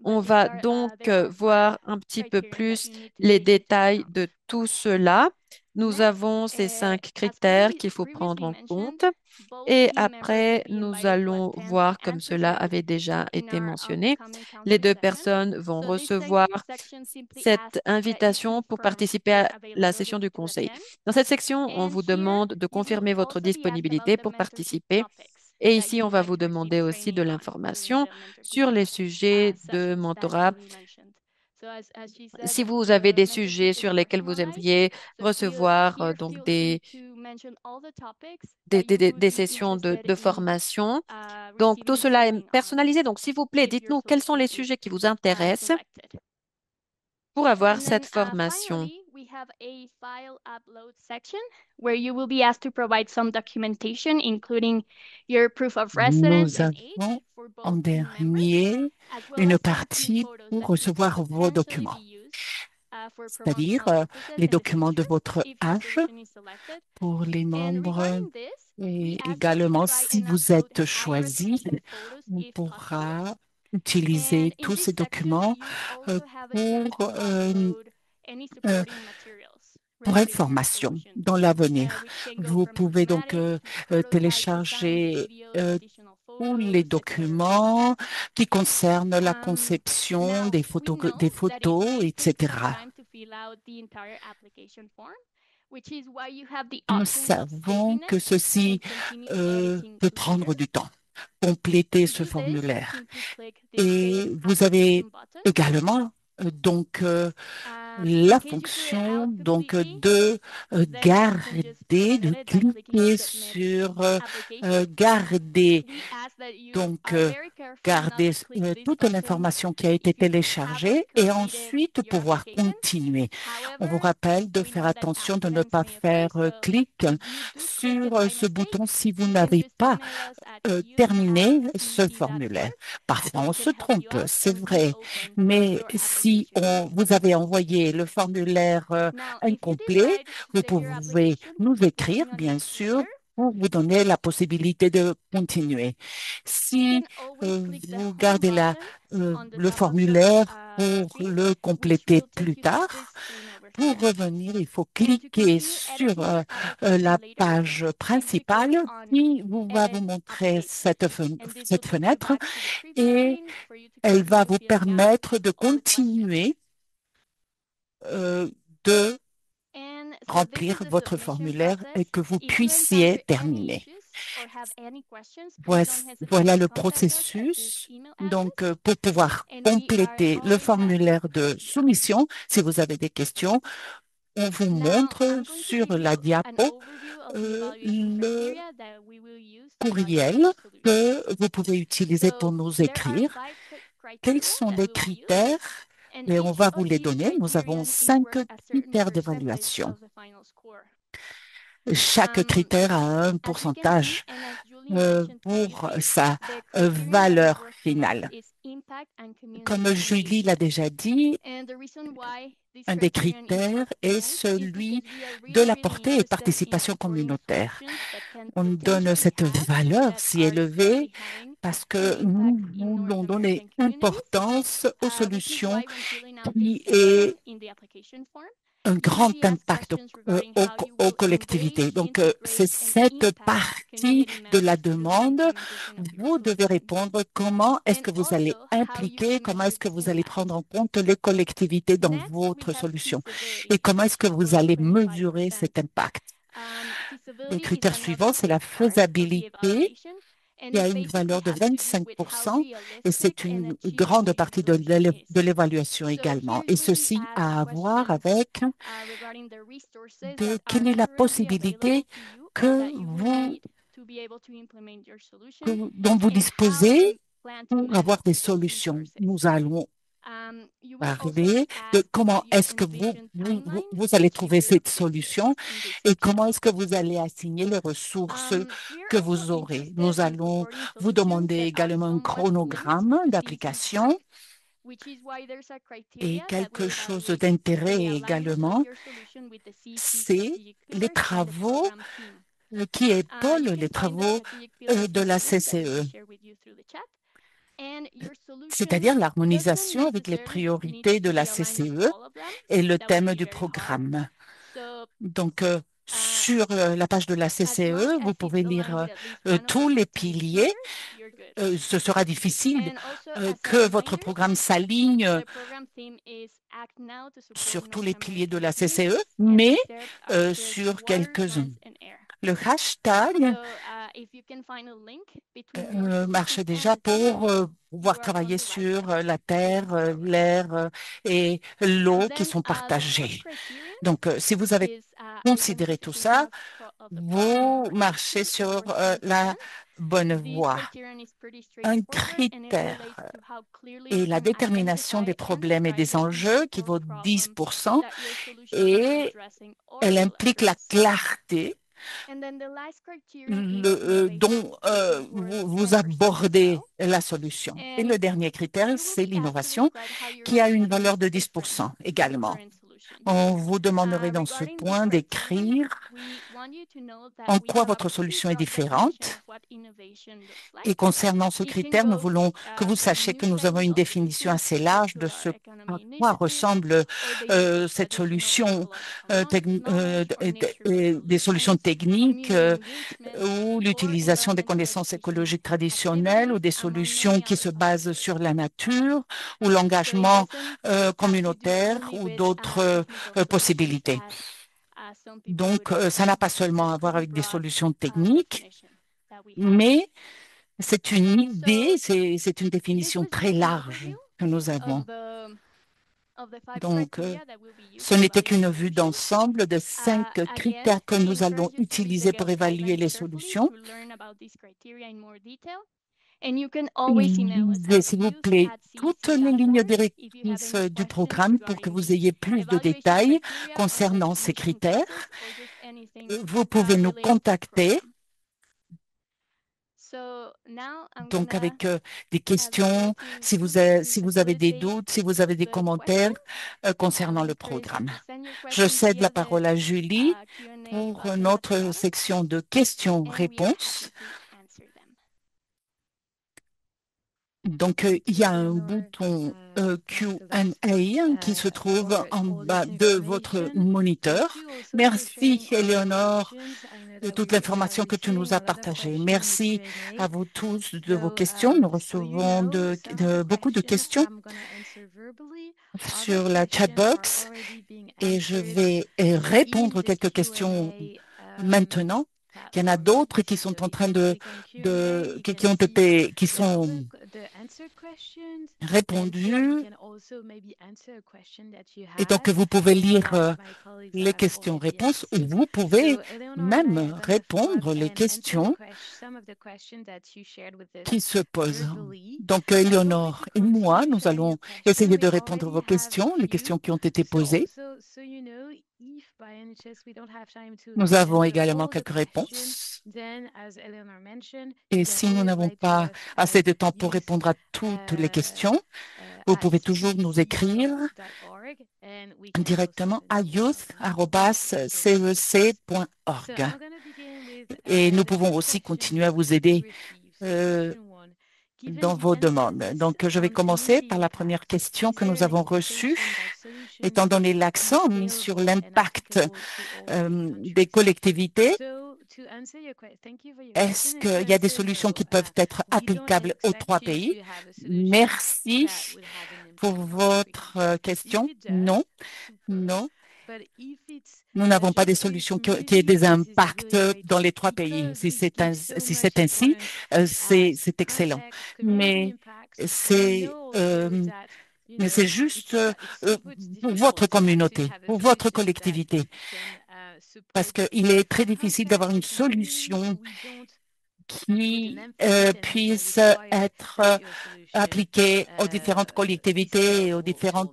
[SPEAKER 1] On
[SPEAKER 2] But these
[SPEAKER 1] va
[SPEAKER 2] are
[SPEAKER 1] donc
[SPEAKER 2] there are five
[SPEAKER 1] voir un petit peu
[SPEAKER 2] criteria that
[SPEAKER 1] plus
[SPEAKER 2] you need to
[SPEAKER 1] les
[SPEAKER 2] take into
[SPEAKER 1] détails
[SPEAKER 2] account.
[SPEAKER 1] de tout cela. Nous
[SPEAKER 2] Next,
[SPEAKER 1] avons ces 5
[SPEAKER 2] as
[SPEAKER 1] critères qu'il faut prendre
[SPEAKER 2] previously
[SPEAKER 1] en
[SPEAKER 2] mentioned,
[SPEAKER 1] compte.
[SPEAKER 2] both
[SPEAKER 1] Et
[SPEAKER 2] team members will
[SPEAKER 1] après,
[SPEAKER 2] be
[SPEAKER 1] nous
[SPEAKER 2] invited to
[SPEAKER 1] allons
[SPEAKER 2] attend
[SPEAKER 1] voir,
[SPEAKER 2] and
[SPEAKER 1] comme cela
[SPEAKER 2] participate
[SPEAKER 1] avait déjà
[SPEAKER 2] in
[SPEAKER 1] été
[SPEAKER 2] our
[SPEAKER 1] mentionné,
[SPEAKER 2] upcoming
[SPEAKER 1] les
[SPEAKER 2] counseling
[SPEAKER 1] deux
[SPEAKER 2] sessions.
[SPEAKER 1] personnes vont
[SPEAKER 2] So this
[SPEAKER 1] recevoir
[SPEAKER 2] section simply
[SPEAKER 1] cette
[SPEAKER 2] asks that you
[SPEAKER 1] invitation pour
[SPEAKER 2] confirm
[SPEAKER 1] participer
[SPEAKER 2] your
[SPEAKER 1] à la session
[SPEAKER 2] availability
[SPEAKER 1] du
[SPEAKER 2] to
[SPEAKER 1] conseil.
[SPEAKER 2] attend.
[SPEAKER 1] Dans cette section, on
[SPEAKER 2] And
[SPEAKER 1] vous
[SPEAKER 2] here,
[SPEAKER 1] demande de
[SPEAKER 2] you will
[SPEAKER 1] confirmer votre
[SPEAKER 2] also be asked about
[SPEAKER 1] disponibilité
[SPEAKER 2] the
[SPEAKER 1] pour
[SPEAKER 2] mentorship
[SPEAKER 1] participer.
[SPEAKER 2] topics
[SPEAKER 1] Et
[SPEAKER 2] that
[SPEAKER 1] ici,
[SPEAKER 2] you
[SPEAKER 1] on
[SPEAKER 2] would
[SPEAKER 1] va
[SPEAKER 2] like
[SPEAKER 1] vous
[SPEAKER 2] to receive
[SPEAKER 1] demander aussi de
[SPEAKER 2] training on during
[SPEAKER 1] l'information
[SPEAKER 2] the mentorship
[SPEAKER 1] sur les sujets de
[SPEAKER 2] sessions that
[SPEAKER 1] mentorat.
[SPEAKER 2] Julie mentioned. So as she said,
[SPEAKER 1] Si vous avez
[SPEAKER 2] the
[SPEAKER 1] des
[SPEAKER 2] mentorship
[SPEAKER 1] sujets
[SPEAKER 2] is
[SPEAKER 1] sur lesquels vous
[SPEAKER 2] personalized.
[SPEAKER 1] aimeriez
[SPEAKER 2] So
[SPEAKER 1] recevoir
[SPEAKER 2] feel free to mention all the topics that you would
[SPEAKER 1] des
[SPEAKER 2] be
[SPEAKER 1] sessions
[SPEAKER 2] interested
[SPEAKER 1] de
[SPEAKER 2] in
[SPEAKER 1] formation. Donc, tout
[SPEAKER 2] receiving
[SPEAKER 1] cela est
[SPEAKER 2] training on
[SPEAKER 1] personnalisé. Donc, s'il vous plaît,
[SPEAKER 2] if your
[SPEAKER 1] dites-nous quels sont
[SPEAKER 2] solution
[SPEAKER 1] les
[SPEAKER 2] is
[SPEAKER 1] sujets qui vous intéressent
[SPEAKER 2] selected.
[SPEAKER 1] pour avoir
[SPEAKER 2] And
[SPEAKER 1] cette
[SPEAKER 2] then
[SPEAKER 1] formation.
[SPEAKER 2] finally, we have a file upload section where you will be asked to provide some documentation, including your proof of residence
[SPEAKER 3] Nous
[SPEAKER 2] and age
[SPEAKER 3] avons
[SPEAKER 2] for
[SPEAKER 3] en
[SPEAKER 2] both team members,
[SPEAKER 3] dernier
[SPEAKER 2] as well
[SPEAKER 3] une
[SPEAKER 2] as some team
[SPEAKER 3] partie
[SPEAKER 2] photos
[SPEAKER 3] pour
[SPEAKER 2] that could
[SPEAKER 3] recevoir vos
[SPEAKER 2] potentially be
[SPEAKER 3] documents,
[SPEAKER 2] used for
[SPEAKER 3] c'est-à-dire
[SPEAKER 2] promotional purposes
[SPEAKER 3] les
[SPEAKER 2] in the
[SPEAKER 3] documents de
[SPEAKER 2] future
[SPEAKER 3] votre
[SPEAKER 2] if your
[SPEAKER 3] âge
[SPEAKER 2] solution is selected.
[SPEAKER 3] pour les
[SPEAKER 2] And
[SPEAKER 3] membres
[SPEAKER 2] regarding this, we
[SPEAKER 3] et
[SPEAKER 2] ask that you
[SPEAKER 3] également
[SPEAKER 2] try
[SPEAKER 3] si
[SPEAKER 2] and
[SPEAKER 3] vous
[SPEAKER 2] upload
[SPEAKER 3] êtes
[SPEAKER 2] high
[SPEAKER 3] choisi,
[SPEAKER 2] resolution photos
[SPEAKER 3] on
[SPEAKER 2] if possible.
[SPEAKER 3] pourra utiliser tous ces documents euh, pour, euh, euh, pour information dans l'avenir. Vous pouvez donc télécharger tous les documents qui concernent la conception des photos, etc. Nous savons que ceci peut prendre du temps, compléter ce formulaire. Et vous avez également la fonction de de cliquer sur garder donc, garder toute l'information qui a été téléchargée et ensuite pouvoir continuer. On vous rappelle de faire attention de ne pas faire clic sur ce bouton si vous n'avez pas terminé ce formulaire. Parfois, on se trompe, c'est vrai, mais si vous avez envoyé le formulaire incomplet, vous pouvez nous écrire, bien sûr, pour vous donner la possibilité de continuer. Si vous gardez le formulaire pour le compléter plus tard, pour revenir, il faut cliquer sur la page principale qui va vous montrer cette fenêtre et elle va vous permettre de continuer de remplir votre formulaire et que vous puissiez terminer. Voilà le processus. Donc, pour pouvoir compléter le formulaire de soumission, si vous avez des questions, on vous montre sur la diapo le courriel que vous pouvez utiliser pour nous écrire. Quels sont les critères? Et on va vous les donner. Nous avons 5 critères d'évaluation. Chaque critère a un pourcentage pour sa valeur finale. Comme Julie l'a déjà dit, un des critères est celui de la portée et participation communautaire. On donne cette valeur si élevée parce que nous voulons donner importance aux solutions qui aient un grand impact aux collectivités. Donc, c'est cette partie de la demande. Vous devez répondre comment est-ce que vous allez impliquer, comment est-ce que vous allez prendre en compte les collectivités dans votre solution et comment est-ce que vous allez mesurer cet impact. Le critère suivant, c'est la faisabilité qui a une valeur de 25% et c'est une grande partie de l'évaluation également. Et ceci a à voir avec quelle est la possibilité dont vous disposez pour avoir des solutions. Nous allons parler de comment est-ce que vous allez trouver cette solution et comment est-ce que vous allez assigner les ressources que vous aurez. Nous allons vous demander également un chronogramme d'application et quelque chose d'intérêt également, c'est les travaux qui épaulent les travaux de la CCE. C'est-à-dire l'harmonisation avec les priorités de la CCE et le thème du programme. Donc, sur la page de la CCE, vous pouvez lire tous les piliers. Ce sera difficile que votre programme s'aligne sur tous les piliers de la CCE, mais sur quelques-uns. Le hashtag marche déjà pour pouvoir travailler sur la terre, l'air et l'eau qui sont partagés. Donc, si vous avez considéré tout ça, vous marchez sur la bonne voie. Un critère est la détermination des problèmes et des enjeux qui vaut 10% et elle implique la clarté dont vous abordez la solution. Et le dernier critère, c'est l'innovation qui a une valeur de 10% également. On vous demanderait dans ce point d'écrire en quoi votre solution est différente. Et concernant ce critère, nous voulons que vous sachiez que nous avons une définition assez large de ce à quoi ressemble cette solution, des solutions techniques ou l'utilisation des connaissances écologiques traditionnelles ou des solutions qui se basent sur la nature ou l'engagement communautaire ou d'autres possibilités. Donc, ça n'a pas seulement à voir avec des solutions techniques, mais c'est une idée, c'est une définition très large que nous avons. Donc, ce n'était qu'une vue d'ensemble de 5 critères que nous allons utiliser pour évaluer les solutions. Lisez, s'il vous plaît, toutes les lignes directrices du programme pour que vous ayez plus de détails concernant ces critères. Vous pouvez nous contacter. Donc, avec des questions, si vous avez des doutes, si vous avez des commentaires concernant le programme. Je cède la parole à Julie pour notre section de questions-réponses. Donc, il y a un bouton Q&A qui se trouve en bas de votre moniteur. Merci, Éléonore, de toute l'information que tu nous as partagée. Merci à vous tous de vos questions. Nous recevons beaucoup de questions sur la chatbox et je vais répondre quelques questions maintenant. Il y en a d'autres qui sont en train qui sont répondues. Et donc, vous pouvez lire les questions-réponses ou vous pouvez même répondre les questions qui se posent. Donc, Éléonore et moi, nous allons essayer de répondre à vos questions, les questions qui ont été posées. Nous avons également quelques réponses. Et si nous n'avons pas assez de temps pour répondre à toutes les questions, vous pouvez toujours nous écrire directement à youth@cec.org. Et nous pouvons aussi continuer à vous aider dans vos demandes. Donc, je vais commencer par la première question que nous avons reçue. Étant donné l'accent mis sur l'impact des collectivités, est-ce qu'il y a des solutions qui peuvent être applicables aux 3 pays? Merci pour votre question. Non, non. Nous n'avons pas des solutions qui aient des impacts dans les 3 pays. Si c'est ainsi, c'est excellent. Mais c'est juste pour votre communauté, pour votre collectivité, parce qu'il est très difficile d'avoir une solution qui puisse être appliquée aux différentes collectivités et aux différents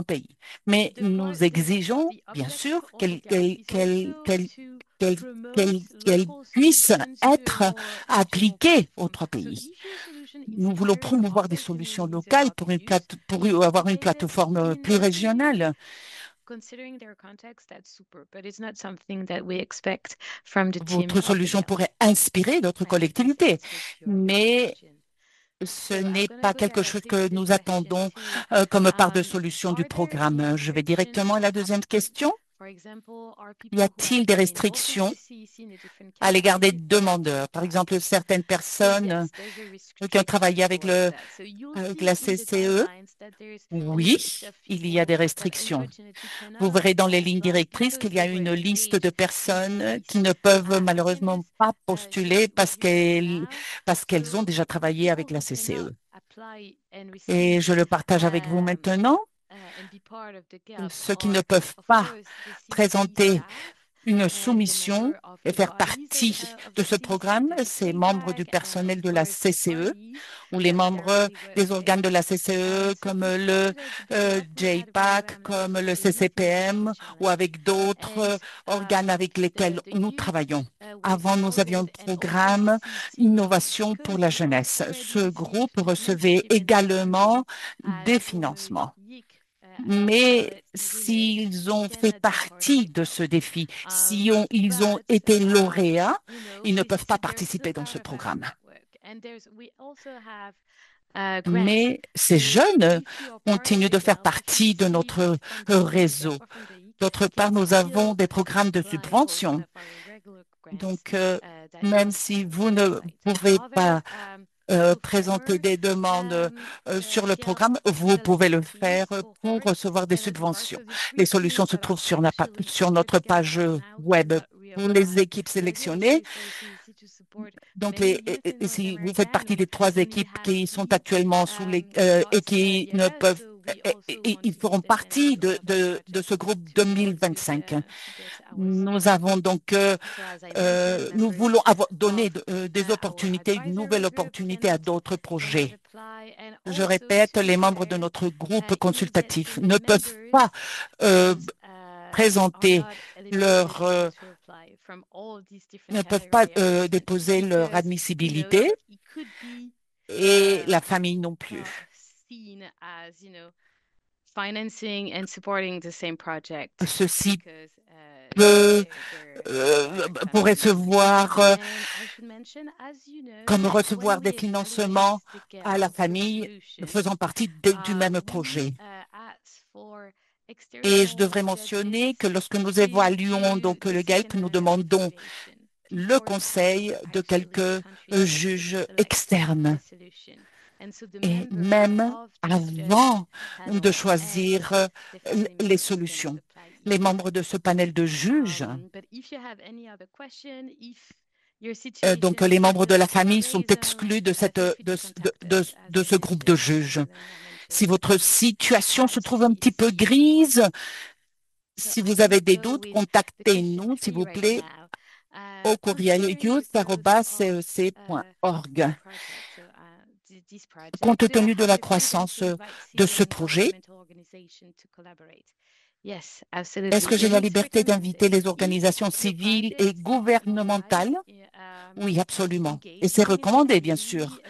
[SPEAKER 3] pays. Mais nous exigeons, bien sûr, qu'elles puissent être appliquées aux 3 pays. Nous voulons promouvoir des solutions locales pour avoir une plateforme plus régionale. Votre solution pourrait inspirer d'autres collectivités, mais ce n'est pas quelque chose que nous attendons comme part de solution du programme. Je vais directement à la deuxième question. Y a-t-il des restrictions à l'égard des demandeurs? Par exemple, certaines personnes qui ont travaillé avec la CCE. Oui, il y a des restrictions. Vous verrez dans les lignes directrices qu'il y a une liste de personnes qui ne peuvent malheureusement pas postuler parce qu'elles ont déjà travaillé avec la CCE. Et je le partage avec vous maintenant. Ceux qui ne peuvent pas présenter une soumission et faire partie de ce programme, c'est membres du personnel de la CCE ou les membres des organes de la CCE comme le JPAC, comme le CCPM ou avec d'autres organes avec lesquels nous travaillons. Avant, nous avions un programme Innovation pour la jeunesse. Ce groupe recevait également des financements. Mais s'ils ont fait partie de ce défi, si ils ont été lauréats, ils ne peuvent pas participer dans ce programme. Mais ces jeunes continuent de faire partie de notre réseau. D'autre part, nous avons des programmes de subvention. Donc, même si vous ne pouvez pas présenter des demandes sur le programme, vous pouvez le faire pour recevoir des subventions. Les solutions se trouvent sur notre page web pour les équipes sélectionnées. Donc, si vous faites partie des 3 équipes qui sont actuellement et qui ne peuvent, ils feront partie de ce groupe 2025. Nous avons donc, nous voulons donner des opportunités, une nouvelle opportunité à d'autres projets. Je répète, les membres de notre groupe consultatif ne peuvent pas présenter ne peuvent pas déposer leur admissibilité et la famille non plus. Ceci pourrait se voir comme recevoir des financements à la famille faisant partie du même projet. Et je devrais mentionner que lorsque nous évaluons donc le GELP, nous demandons le conseil de quelques juges externes. Et même avant de choisir les solutions, les membres de ce panel de juges, donc les membres de la famille sont exclus de ce groupe de juges. Si votre situation se trouve un petit peu grise, si vous avez des doutes, contactez-nous, s'il vous plaît, au courriel youth@cec.org. Compte tenu de la croissance de ce projet, est-ce que j'ai la liberté d'inviter les organisations civiles et gouvernementales? Oui, absolument. Et c'est recommandé, bien sûr.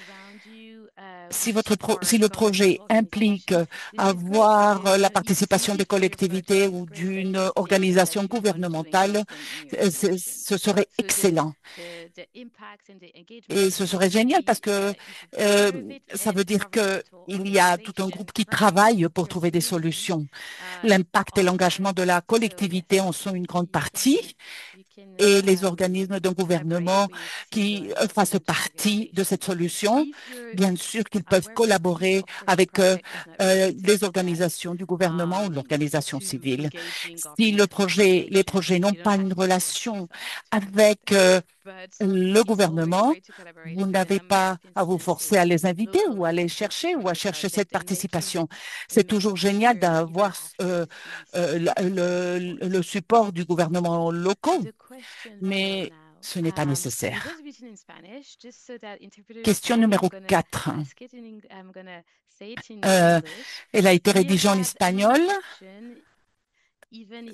[SPEAKER 3] Si le projet implique avoir la participation des collectivités ou d'une organisation gouvernementale, ce serait excellent. Et ce serait génial parce que ça veut dire qu'il y a tout un groupe qui travaille pour trouver des solutions. L'impact et l'engagement de la collectivité en sont une grande partie et les organismes d'un gouvernement qui fassent partie de cette solution, bien sûr qu'ils peuvent collaborer avec les organisations du gouvernement ou l'organisation civile. Si les projets n'ont pas une relation avec le gouvernement, vous n'avez pas à vous forcer à les inviter ou à les chercher ou à chercher cette participation. C'est toujours génial d'avoir le support du gouvernement local, mais ce n'est pas nécessaire. Question numéro 4. Elle a été rédigée en espagnol.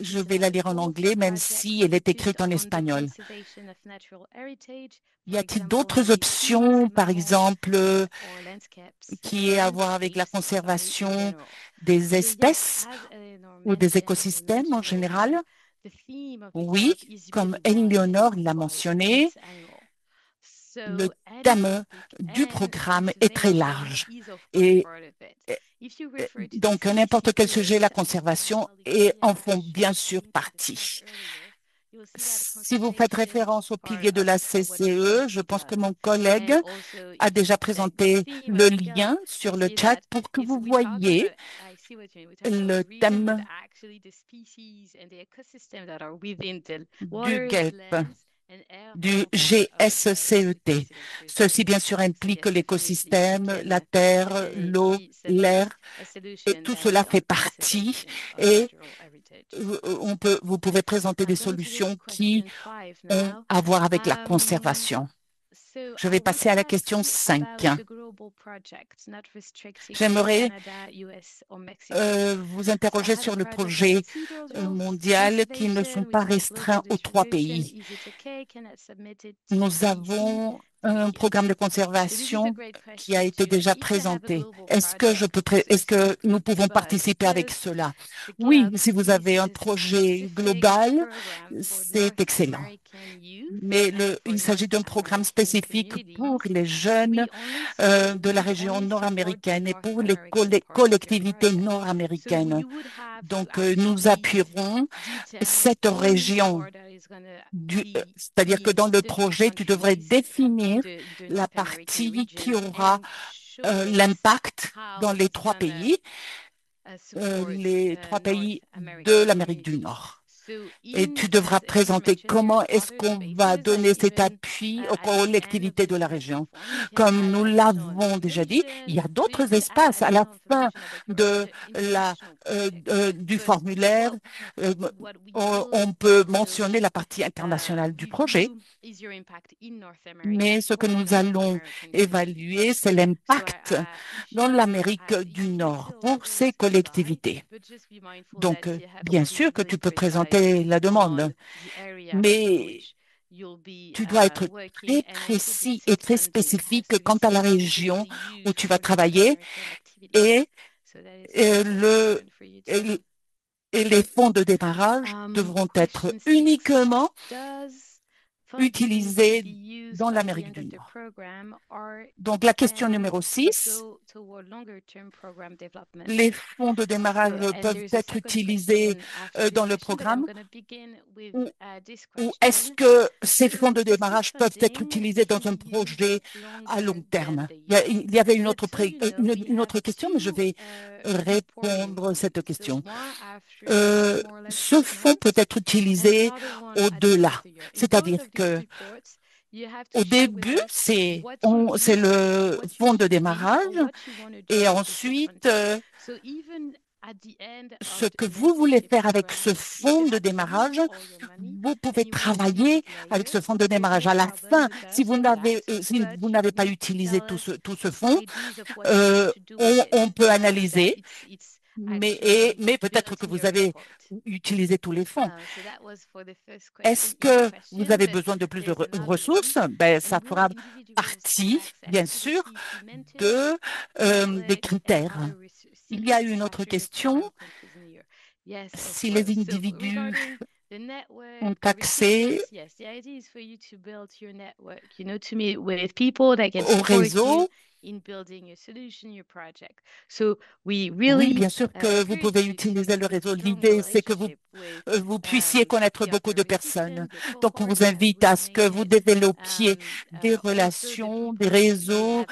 [SPEAKER 3] Je vais la lire en anglais, même si elle est écrite en espagnol. Y a-t-il d'autres options, par exemple, qui aient à voir avec la conservation des espèces ou des écosystèmes en général? Oui, comme Éléonore l'a mentionné, le thème du programme est très large et donc n'importe quel sujet, la conservation en font bien sûr partie. Si vous faites référence au pilier de la CCE, je pense que mon collègue a déjà présenté le lien sur le chat pour que vous voyez le thème du GELP, du GSCET. Ceci, bien sûr, implique l'écosystème, la terre, l'eau, l'air, et tout cela fait partie. Et vous pouvez présenter des solutions qui ont à voir avec la conservation. Je vais passer à la question 5. J'aimerais vous interroger sur le projet mondial qui ne sont pas restreints aux 3 pays. Nous avons un programme de conservation qui a été déjà présenté. Est-ce que nous pouvons participer avec cela? Oui, si vous avez un projet global, c'est excellent. Mais il s'agit d'un programme spécifique pour les jeunes de la région nord-américaine et pour les collectivités nord-américaines. Donc, nous appuierons cette région. C'est-à-dire que dans le projet, tu devrais définir la partie qui aura l'impact dans les 3 pays de l'Amérique du Nord. Et tu devras présenter comment est-ce qu'on va donner cet appui aux collectivités de la région. Comme nous l'avons déjà dit, il y a d'autres espaces à la fin du formulaire. euh, on peut mentionner la partie internationale du projet, mais ce que nous allons évaluer, c'est l'impact dans l'Amérique du Nord pour ces collectivités. Donc, bien sûr que tu peux présenter la demande, mais tu dois être très précis et très spécifique quant à la région où tu vas travailler et, le, et et les fonds de démarrage devront être uniquement utilisés dans l'Amérique du Nord. Donc, la question numéro 6, les fonds de démarrage peuvent être utilisés dans le programme ou est-ce que ces fonds de démarrage peuvent être utilisés dans un projet à long terme? Il y avait une autre question, mais je vais répondre à cette question. Ce fonds peut être utilisé au-delà, c'est-à-dire que au début, c'est le fonds de démarrage et ensuite, ce que vous voulez faire avec ce fonds de démarrage, vous pouvez travailler avec ce fonds de démarrage. À la fin, si vous n'avez pas utilisé tout ce fonds, on peut analyser, mais peut-être que vous avez utilisé tous les fonds. Est-ce que vous avez besoin de plus de ressources? Ben, ça fera partie, bien sûr, des critères. Il y a une autre question. Si les individus ont accès au réseau, oui, bien sûr que vous pouvez utiliser le réseau. L'idée, c'est que vous puissiez connaître beaucoup de personnes. Donc, on vous invite à ce que vous développiez des relations, des réseaux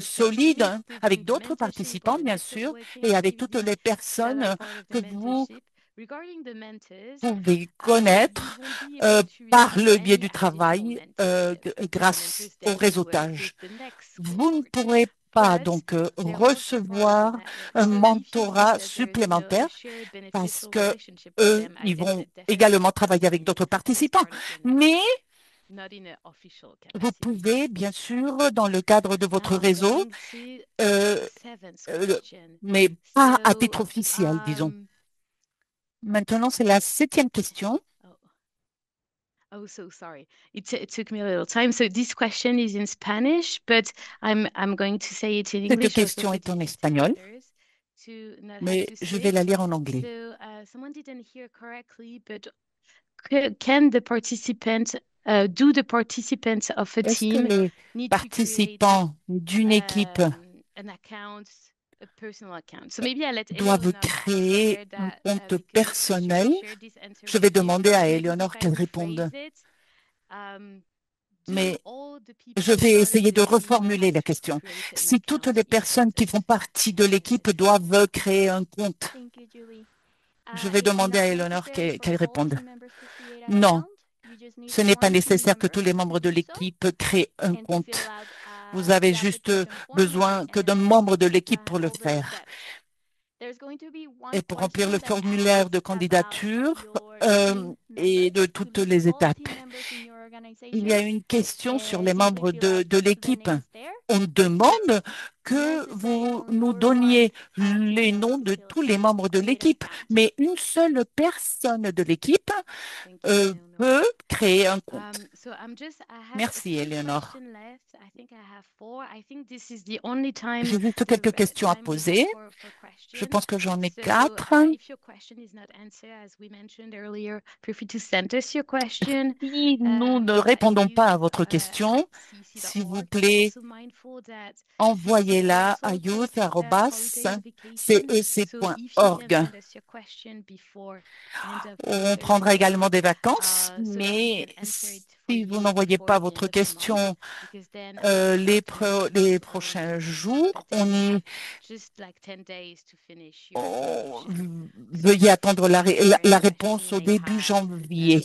[SPEAKER 3] solides avec d'autres participants, bien sûr, et avec toutes les personnes que vous pouvez connaître par le biais du travail grâce au réseautage. Vous ne pourrez pas donc recevoir un mentorat supplémentaire parce que eux, ils vont également travailler avec d'autres participants. Mais vous pouvez, bien sûr, dans le cadre de votre réseau, euh, mais pas à titre officiel, disons. Maintenant, c'est la 7e question.
[SPEAKER 2] Oh, so sorry. It took me a little time. So this question is in Spanish, but I'm going to say it in English.
[SPEAKER 3] Cette question est en espagnol, mais je vais la lire en anglais.
[SPEAKER 2] So someone didn't hear correctly, but can the participants do the participants of a team
[SPEAKER 3] Est-ce que les participants d'une équipe doivent créer un compte personnel? Je vais demander à Eleonore qu'elle réponde. Mais je vais essayer de reformuler la question. Si toutes les personnes qui font partie de l'équipe doivent créer un compte, je vais demander à Eleonore qu'elle réponde. Non, ce n'est pas nécessaire que tous les membres de l'équipe créent un compte. Vous avez juste besoin que d'un membre de l'équipe pour le faire. Et pour remplir le formulaire de candidature et de toutes les étapes. Il y a une question sur les membres de l'équipe. On demande que vous nous donniez les noms de tous les membres de l'équipe, mais une seule personne de l'équipe peut créer un compte. Merci, Eleonore. J'ai juste quelques questions à poser. Je pense que j'en ai 4. Si nous ne répondons pas à votre question, s'il vous plaît, envoyez-la à youth@cec.org. On prendra également des vacances, mais si vous n'envoyez pas votre question les prochains jours, veuillez attendre la réponse au début janvier.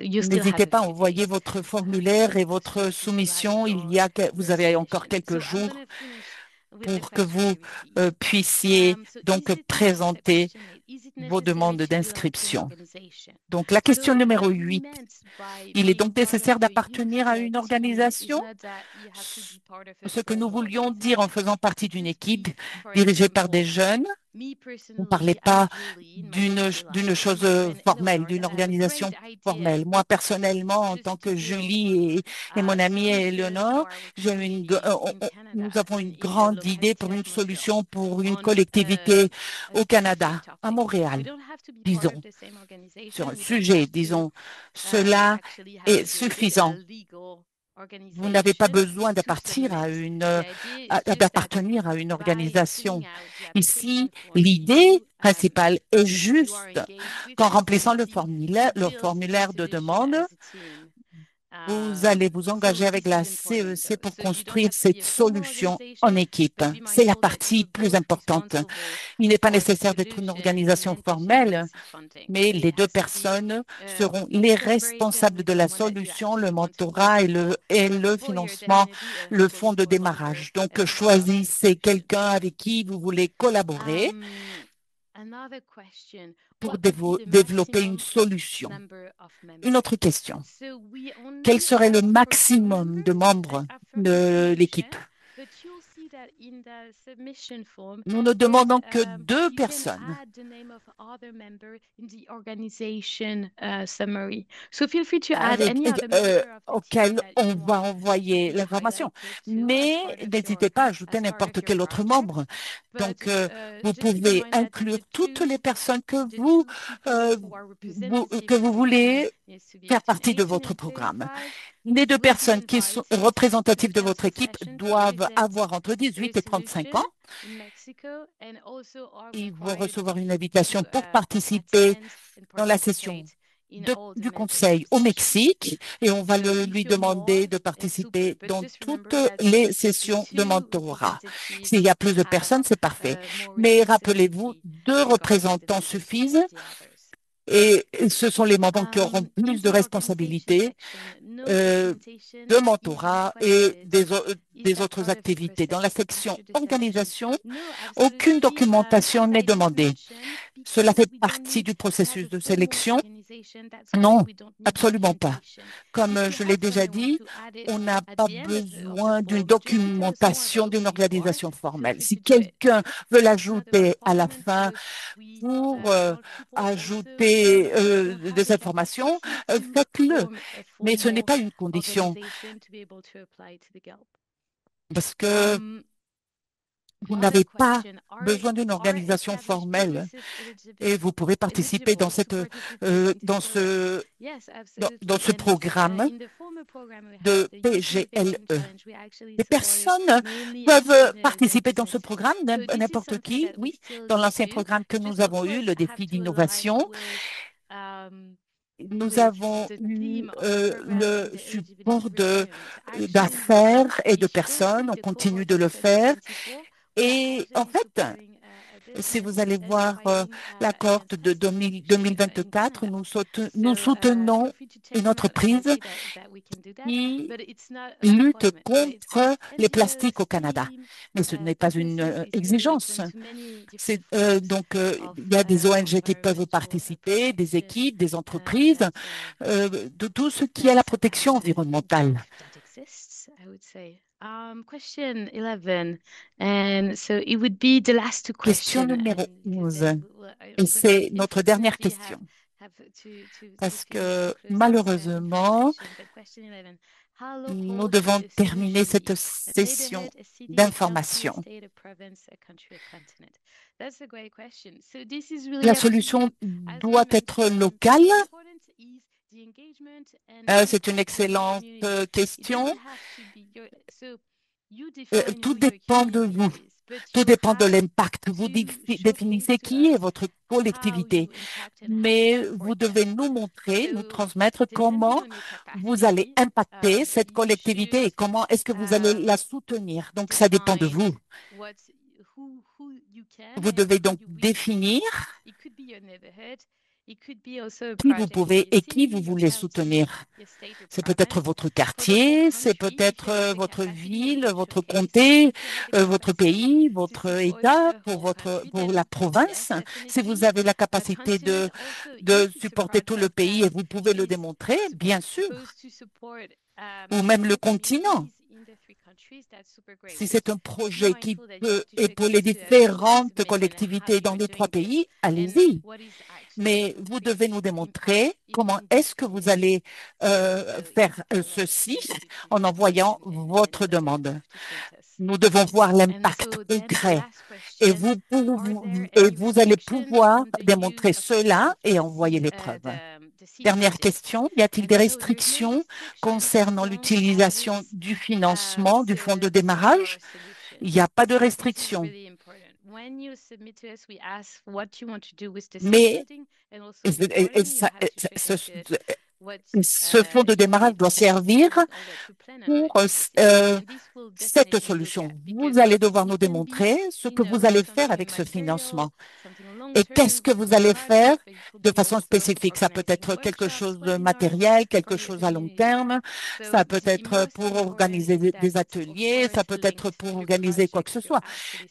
[SPEAKER 3] N'hésitez pas à envoyer votre formulaire et votre soumission. Vous avez encore quelques jours pour que vous puissiez donc présenter vos demandes d'inscription. Donc, la question numéro 8. Il est donc nécessaire d'appartenir à une organisation? Ce que nous voulions dire en faisant partie d'une équipe dirigée par des jeunes. On ne parlait pas d'une chose formelle, d'une organisation formelle. Moi, personnellement, en tant que Julie et mon amie Eleonore, nous avons une grande idée pour une solution pour une collectivité au Canada, à Montréal, disons, sur un sujet, disons. Cela est suffisant. Vous n'avez pas besoin d'appartenir à une organisation. Ici, l'idée principale est juste qu'en remplissant le formulaire de demande, vous allez vous engager avec la CEC pour construire cette solution en équipe. C'est la partie plus importante. Il n'est pas nécessaire d'être une organisation formelle, mais les deux personnes seront les responsables de la solution, le mentorat et le financement, le fonds de démarrage. Donc, choisissez quelqu'un avec qui vous voulez collaborer pour développer une solution. Une autre question. Quel serait le maximum de membres de l'équipe? Nous ne demandons que 2 personnes. Auxquelles on va envoyer l'information. Mais n'hésitez pas à ajouter n'importe quel autre membre. Donc, vous pouvez inclure toutes les personnes que vous voulez faire partie de votre programme. Les 2 personnes qui sont représentatives de votre équipe doivent avoir entre 18 et 35 ans. Ils vont recevoir une invitation pour participer dans la session du Conseil au Mexique et on va lui demander de participer dans toutes les sessions de mentorat. S'il y a plus de personnes, c'est parfait. Mais rappelez-vous, 2 représentants suffisent. Et ce sont les membres qui auront plus de responsabilités de mentorat et des autres activités. Dans la section organisation, aucune documentation n'est demandée. Cela fait partie du processus de sélection? Non, absolument pas. Comme je l'ai déjà dit, on n'a pas besoin d'une documentation d'une organisation formelle. Si quelqu'un veut l'ajouter à la fin pour ajouter des informations, faites-le. Mais ce n'est pas une condition parce que vous n'avez pas besoin d'une organisation formelle et vous pourrez participer dans ce programme de PGLE. Les personnes peuvent participer dans ce programme, n'importe qui, oui. Dans l'ancien programme que nous avons eu, le défi d'innovation, nous avons eu le support d'affaires et de personnes. On continue de le faire. Et en fait, Si vous allez voir la cohorte de 2024, nous soutenons une entreprise qui lutte contre les plastiques au Canada. Mais ce n'est pas une exigence. Il y a des ONG qui peuvent participer, des équipes, des entreprises, de tout ce qui est la protection environnementale.
[SPEAKER 2] Question 11. And so it would be the last two
[SPEAKER 3] Question
[SPEAKER 2] questions.
[SPEAKER 3] numéro 11. Et c'est notre dernière question. Parce que malheureusement, nous devons terminer cette session d'information. La solution doit être locale. C'est une excellente question. Tout dépend de vous. Tout dépend de l'impact. Vous définissez qui est votre collectivité, mais vous devez nous montrer, nous transmettre comment vous allez impacter cette collectivité et comment est-ce que vous allez la soutenir. Donc, ça dépend de vous. Vous devez donc définir qui vous pouvez et qui vous voulez soutenir. C'est peut-être votre quartier, c'est peut-être votre ville, votre comté, votre pays, votre État, pour la province. Si vous avez la capacité de supporter tout le pays et vous pouvez le démontrer, bien sûr, ou même le continent. Si c'est un projet qui peut, et pour les différentes collectivités dans les 3 pays, allez-y. Mais vous devez nous démontrer comment est-ce que vous allez faire ceci en envoyant votre demande. Nous devons voir l'impact concret et vous allez pouvoir démontrer cela et envoyer les preuves. Dernière question, y a-t-il des restrictions concernant l'utilisation du financement du fonds de démarrage? Il n'y a pas de restrictions. Mais ce fonds de démarrage doit servir pour cette solution. Vous allez devoir nous démontrer ce que vous allez faire avec ce financement. Et qu'est-ce que vous allez faire de façon spécifique? Ça peut être quelque chose de matériel, quelque chose à long terme, ça peut être pour organiser des ateliers, ça peut être pour organiser quoi que ce soit.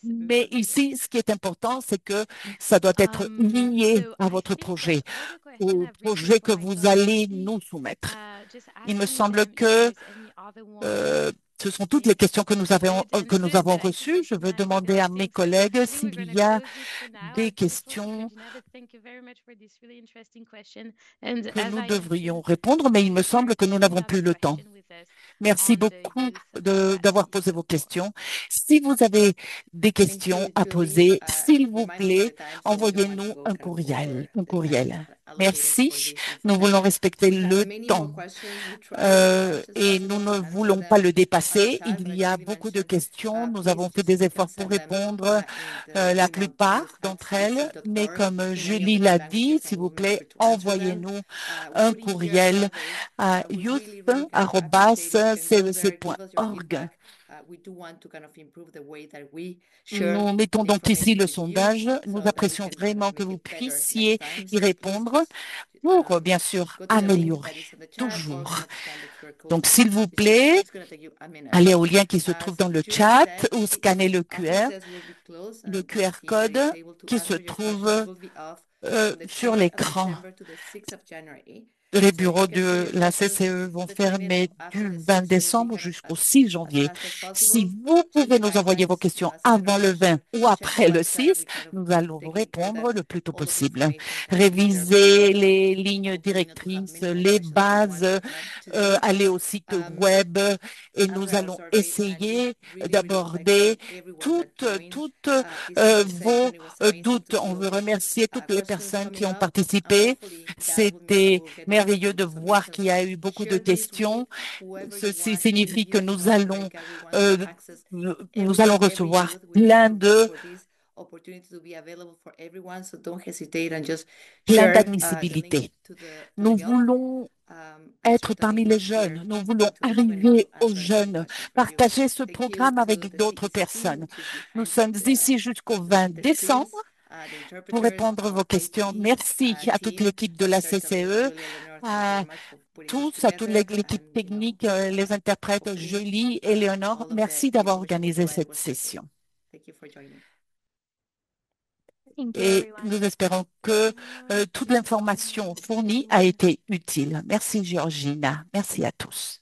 [SPEAKER 3] Mais ici, ce qui est important, c'est que ça doit être lié à votre projet, au projet que vous allez nous soumettre. Il me semble que ce sont toutes les questions que nous avons reçues. Je veux demander à mes collègues s'il y a des questions que nous devrions répondre, mais il me semble que nous n'avons plus le temps. Merci beaucoup d'avoir posé vos questions. Si vous avez des questions à poser, s'il vous plaît, envoyez-nous un courriel. Merci. Nous voulons respecter le temps et nous ne voulons pas le dépasser. Il y a beaucoup de questions. Nous avons fait des efforts pour répondre la plupart d'entre elles, mais comme Julie l'a dit, s'il vous plaît, envoyez-nous un courriel à youth@cec.org. Nous mettons donc ici le sondage. Nous apprécions vraiment que vous puissiez y répondre pour, bien sûr, améliorer toujours. Donc, s'il vous plaît, allez au lien qui se trouve dans le chat ou scannez le QR code qui se trouve sur l'écran. Les bureaux de la CCE vont fermer du 20 décembre jusqu'au 6 janvier. Si vous pouvez nous envoyer vos questions avant le 20 ou après le 6, nous allons vous répondre le plus tôt possible. Révisez les lignes directrices, les bases, allez au site web et nous allons essayer d'aborder toutes vos doutes. On veut remercier toutes les personnes qui ont participé. C'était merveilleux de voir qu'il y a eu beaucoup de questions. Ceci signifie que nous allons recevoir plein d'admissibilité. Nous voulons être parmi les jeunes. Nous voulons arriver aux jeunes, partager ce programme avec d'autres personnes. Nous sommes ici jusqu'au 20 décembre. pour répondre à vos questions. Merci à toute l'équipe de la CCE, à tous, à toute l'équipe technique, les interprètes Julie et Léonore. Merci d'avoir organisé cette session. Et nous espérons que toute l'information fournie a été utile. Merci, Georgina. Merci à tous.